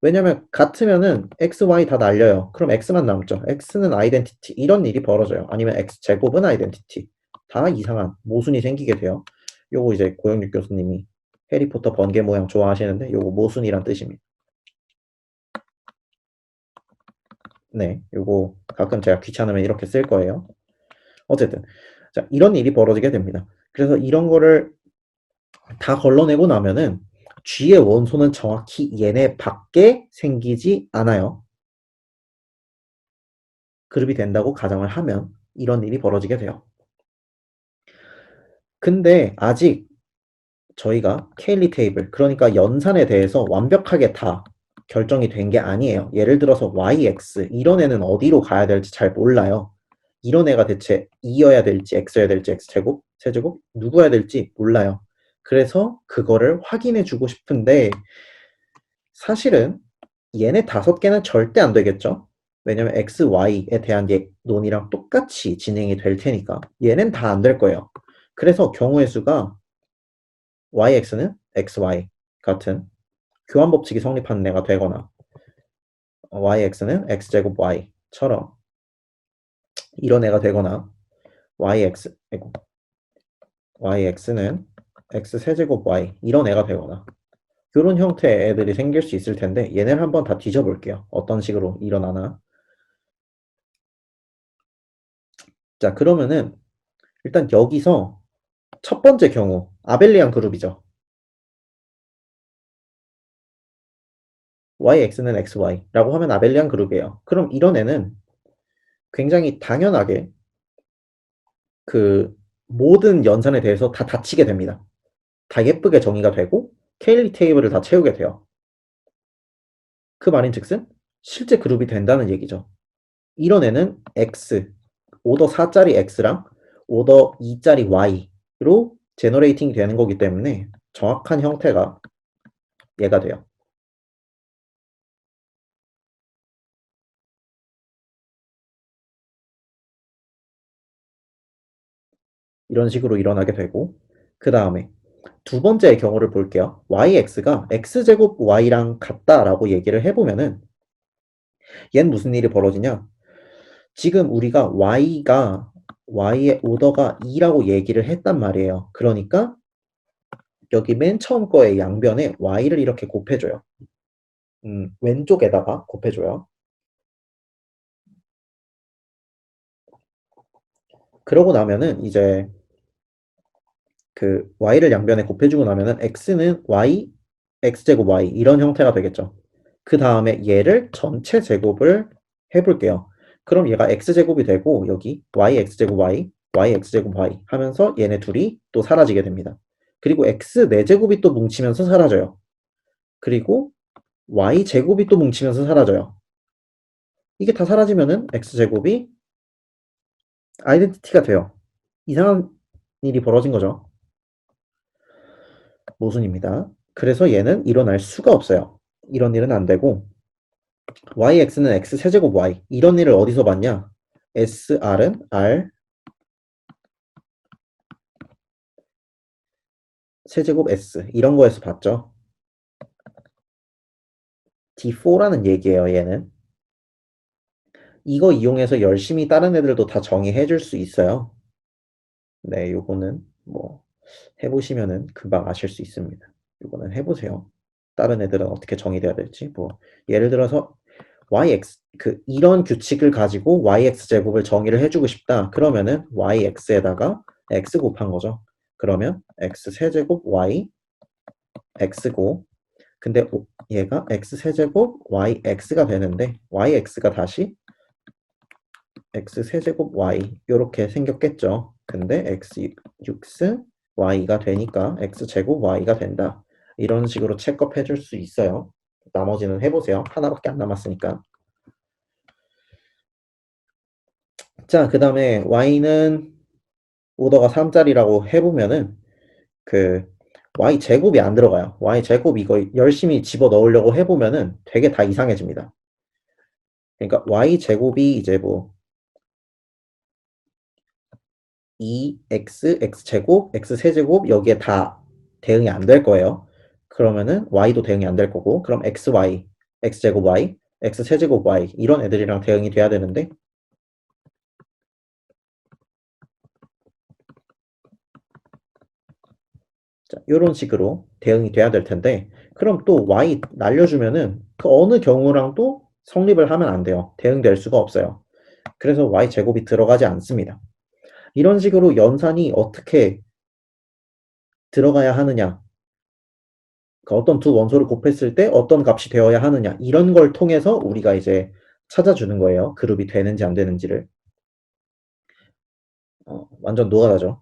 왜냐면 같으면은 x, y 다 날려요. 그럼 x만 남죠. x는 아이덴티티 이런 일이 벌어져요. 아니면 x제곱은 아이덴티티 다 이상한 모순이 생기게 돼요. 요거 이제 고영육 교수님이 해리포터 번개 모양 좋아하시는데 요거 모순이란 뜻입니다. 네, 요거 가끔 제가 귀찮으면 이렇게 쓸 거예요. 어쨌든 자, 이런 일이 벌어지게 됩니다. 그래서 이런 거를 다 걸러내고 나면은 G의 원소는 정확히 얘네 밖에 생기지 않아요. 그룹이 된다고 가정을 하면 이런 일이 벌어지게 돼요. 근데 아직 저희가 케일리 테이블, 그러니까 연산에 대해서 완벽하게 다 결정이 된 게 아니에요. 예를 들어서 YX 이런 애는 어디로 가야 될지 잘 몰라요. 이런 애가 대체 2여야 될지 X여야 될지 X제곱, 세제곱 누구여야 될지 몰라요. 그래서 그거를 확인해 주고 싶은데 사실은 얘네 5개는 절대 안 되겠죠. 왜냐면 X, Y에 대한 논이랑 똑같이 진행이 될 테니까 얘는 다 안 될 거예요. 그래서 경우의 수가 YX는 XY 같은 교환 법칙이 성립하는 애가 되거나 yx는 x제곱 y처럼 이런 애가 되거나 yx는 x세제곱 y 이런 애가 되거나 이런 형태의 애들이 생길 수 있을 텐데 얘네를 한번 다 뒤져볼게요. 어떤 식으로 일어나나. 자, 그러면은 일단 여기서 첫 번째 경우 아벨리안 그룹이죠. yx는 xy라고 하면 아벨리안 그룹이에요. 그럼 이런 애는 굉장히 당연하게 그 모든 연산에 대해서 다 닫히게 됩니다. 다 예쁘게 정의가 되고 케일리 테이블을 다 채우게 돼요. 그 말인즉슨 실제 그룹이 된다는 얘기죠. 이런 애는 x, 오더 4짜리 x랑 오더 2짜리 y로 제너레이팅이 되는 거기 때문에 정확한 형태가 얘가 돼요. 이런 식으로 일어나게 되고 그 다음에 두 번째의 경우를 볼게요. yx가 x제곱 y랑 같다라고 얘기를 해보면은 얘는 무슨 일이 벌어지냐? 지금 우리가 y의 오더가 2라고 얘기를 했단 말이에요. 그러니까 여기 맨 처음 거의 양변에 y를 이렇게 곱해줘요. 왼쪽에다가 곱해줘요. 그러고 나면은 이제 그 y를 양변에 곱해주고 나면은 x는 y, x제곱 y 이런 형태가 되겠죠. 그 다음에 얘를 전체 제곱을 해볼게요. 그럼 얘가 x제곱이 되고 여기 y x제곱 y, y x제곱 y 하면서 얘네 둘이 또 사라지게 됩니다. 그리고 x 4제곱이 또 뭉치면서 사라져요. 그리고 y 제곱이 또 뭉치면서 사라져요. 이게 다 사라지면은 x제곱이 아이덴티티가 돼요. 이상한 일이 벌어진 거죠. 모순입니다. 그래서 얘는 일어날 수가 없어요. 이런 일은 안 되고 yx는 x 세제곱 y 이런 일을 어디서 봤냐? sr은 r 세제곱 s 이런 거에서 봤죠. D4라는 얘기예요. 얘는 이거 이용해서 열심히 다른 애들도 다 정의해 줄 수 있어요. 네, 요거는 뭐 해보시면은 금방 아실 수 있습니다. 요거는 해보세요. 다른 애들은 어떻게 정의돼야 될지 뭐 예를 들어서 yx 이런 규칙을 가지고 yx 제곱을 정의를 해주고 싶다. 그러면은 yx에다가 x 곱한 거죠. 그러면 x 세제곱 y x고 근데 얘가 x 세제곱 yx가 되는데 yx가 다시 x 세제곱 y 이렇게 생겼겠죠. 근데 x 6 y가 되니까 x 제곱 y가 된다. 이런 식으로 체크업 해줄 수 있어요. 나머지는 해보세요. 하나밖에 안 남았으니까. 자, 그 다음에 y는 오더가 3짜리라고 해보면은 그 y 제곱이 안 들어가요. y 제곱 이거 열심히 집어 넣으려고 해보면은 되게 다 이상해집니다. 그러니까 y 제곱이 이제 뭐 2x, x제곱, x세제곱 여기에 다 대응이 안 될 거예요. 그러면은 y도 대응이 안 될 거고 그럼 xy, x제곱 y, x세제곱 y 이런 애들이랑 대응이 돼야 되는데 자, 이런 식으로 대응이 돼야 될 텐데 그럼 또 y 날려주면은 그 어느 경우랑도 성립을 하면 안 돼요. 대응될 수가 없어요. 그래서 y 제곱이 들어가지 않습니다. 이런 식으로 연산이 어떻게 들어가야 하느냐 그러니까 어떤 두 원소를 곱했을 때 어떤 값이 되어야 하느냐 이런 걸 통해서 우리가 이제 찾아주는 거예요. 그룹이 되는지 안 되는지를. 완전 노가다죠.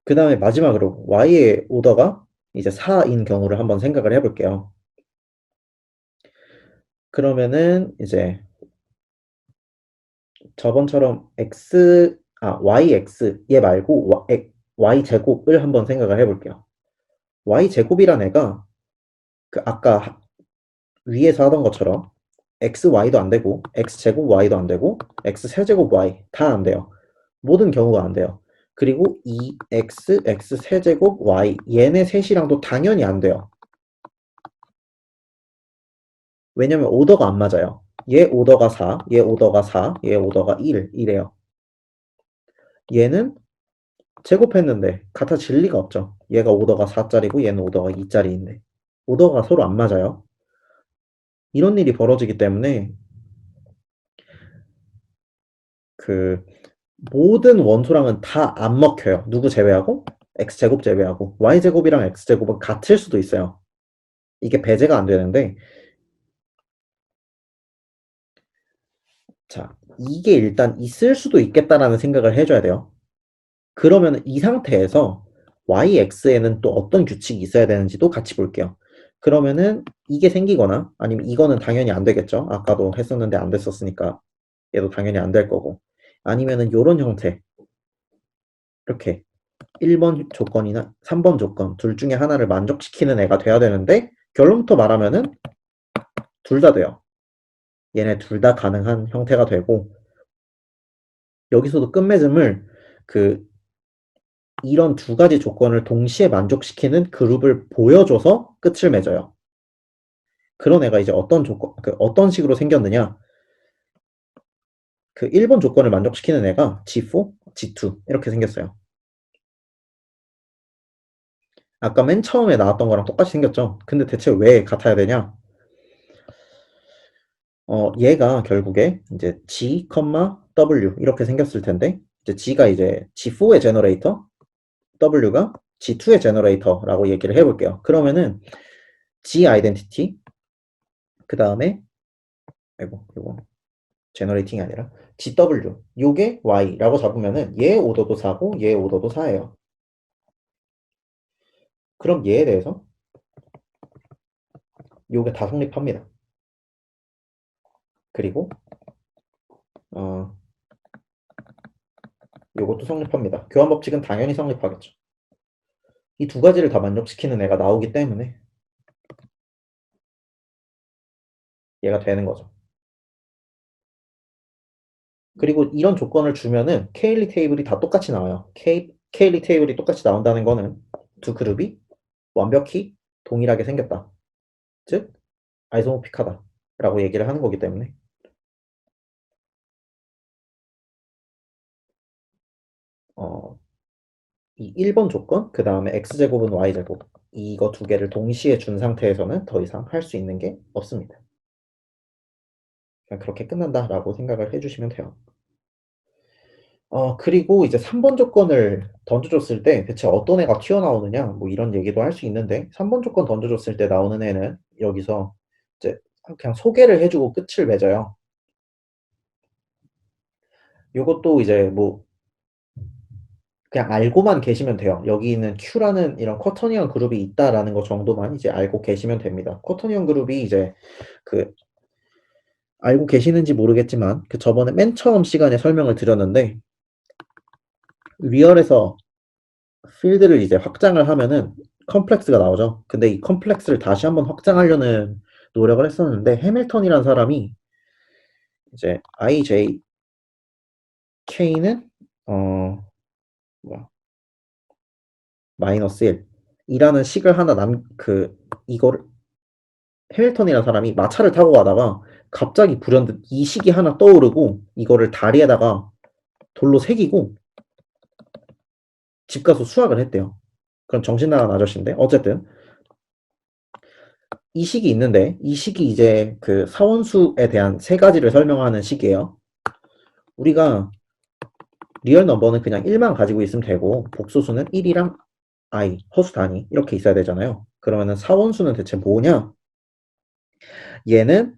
그 다음에 마지막으로 y의 오더가 이제 4인 경우를 한번 생각을 해볼게요. 그러면은 이제 저번처럼 yx 얘 말고 y 제곱을 한번 생각을 해볼게요. y 제곱이란 애가 그 아까 위에서 하던 것처럼 xy도 안 되고 x제곱 y도 안 되고 x세제곱 y 다 안 돼요. 모든 경우가 안 돼요. 그리고 2x x세제곱 y 얘네 셋이랑도 당연히 안 돼요. 왜냐면 오더가 안 맞아요. 얘 오더가 4, 얘 오더가 4, 얘 오더가 1 이래요. 얘는 제곱했는데 같아질 리가 없죠. 얘가 오더가 4짜리고 얘는 오더가 2짜리인데 오더가 서로 안 맞아요. 이런 일이 벌어지기 때문에 그 모든 원소랑은 다 안 먹혀요. 누구 제외하고? x제곱 제외하고. y제곱이랑 x제곱은 같을 수도 있어요. 이게 배제가 안 되는데 자, 이게 일단 있을 수도 있겠다라는 생각을 해줘야 돼요. 그러면 이 상태에서 yx에는 또 어떤 규칙이 있어야 되는지도 같이 볼게요. 그러면은 이게 생기거나 아니면 이거는 당연히 안 되겠죠. 아까도 했었는데 안 됐었으니까 얘도 당연히 안 될 거고 아니면은 요런 형태 이렇게 1번 조건이나 3번 조건 둘 중에 하나를 만족시키는 애가 돼야 되는데 결론부터 말하면은 둘 다 돼요. 얘네 둘 다 가능한 형태가 되고 여기서도 끝맺음을 그 이런 두 가지 조건을 동시에 만족시키는 그룹을 보여줘서 끝을 맺어요. 그런 애가 이제 어떤 조건, 어떤 식으로 생겼느냐? 그 1번 조건을 만족시키는 애가 G4, G2 이렇게 생겼어요. 아까 맨 처음에 나왔던 거랑 똑같이 생겼죠? 근데 대체 왜 같아야 되냐? 얘가 결국에 이제 G, W 이렇게 생겼을 텐데 이제 G가 이제 G4의 제너레이터, W가 G2의 제너레이터라고 얘기를 해볼게요. 그러면은 G 아이덴티티 그 다음에 아이고 이거 제너레이팅이 아니라 GW 요게 Y라고 잡으면은 얘 오더도 4고 얘 오더도 4예요. 그럼 얘에 대해서 요게 다 성립합니다. 그리고 어 요것도 성립합니다. 교환 법칙은 당연히 성립하겠죠. 이 두 가지를 다 만족시키는 애가 나오기 때문에 얘가 되는 거죠. 그리고 이런 조건을 주면은 케일리 테이블이 다 똑같이 나와요. 케일리 테이블이 똑같이 나온다는 거는 두 그룹이 완벽히 동일하게 생겼다. 즉 아이소모픽하다 라고 얘기를 하는 거기 때문에 이 1번 조건 그 다음에 x제곱은 y제곱 이거 두 개를 동시에 준 상태에서는 더 이상 할 수 있는 게 없습니다. 그냥 그렇게 끝난다라고 생각을 해주시면 돼요. 그리고 이제 3번 조건을 던져줬을 때 대체 어떤 애가 튀어나오느냐 뭐 이런 얘기도 할 수 있는데 3번 조건 던져줬을 때 나오는 애는 여기서 이제 그냥 소개를 해주고 끝을 맺어요. 요것도 이제 뭐 그냥 알고만 계시면 돼요. 여기는 Q라는 이런 쿼터니언 그룹이 있다라는 거 정도만 이제 알고 계시면 됩니다. 쿼터니언 그룹이 이제 그 알고 계시는지 모르겠지만 그 저번에 맨 처음 시간에 설명을 드렸는데 리얼에서 필드를 이제 확장을 하면은 컴플렉스가 나오죠. 근데 이 컴플렉스를 다시 한번 확장하려는 노력을 했었는데 해밀턴이라는 사람이 이제 IJK는 뭐야 마이너스 1 이라는 식을 하나 이거를 해밀턴이라는 사람이 마차를 타고 가다가 갑자기 불현듯 이 식이 하나 떠오르고 이거를 다리에다가 돌로 새기고 집 가서 수학을 했대요. 그럼 정신 나간 아저씨인데 어쨌든 이 식이 있는데 이 식이 이제 그 사원수에 대한 세 가지를 설명하는 식이에요. 우리가 리얼 넘버는 그냥 1만 가지고 있으면 되고 복소수는 1이랑 i, 허수 단위 이렇게 있어야 되잖아요. 그러면은 사원수는 대체 뭐냐? 얘는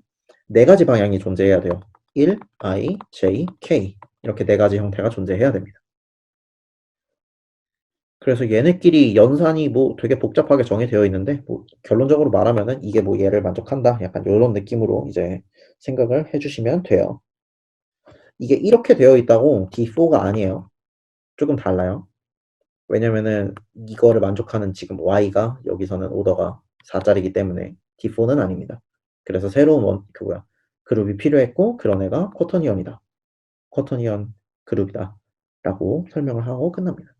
네 가지 방향이 존재해야 돼요. 1, i, j, k 이렇게 네 가지 형태가 존재해야 됩니다. 그래서 얘네끼리 연산이 뭐 되게 복잡하게 정의되어 있는데 뭐 결론적으로 말하면은 이게 뭐 얘를 만족한다 약간 이런 느낌으로 이제 생각을 해주시면 돼요. 이게 이렇게 되어 있다고 D4가 아니에요. 조금 달라요. 왜냐면은 이거를 만족하는 지금 Y가 여기서는 오더가 4짜리이기 때문에 D4는 아닙니다. 그래서 새로운 그룹이 필요했고 그런 애가 쿼터니언이다. 쿼터니언 그룹이다. 라고 설명을 하고 끝납니다.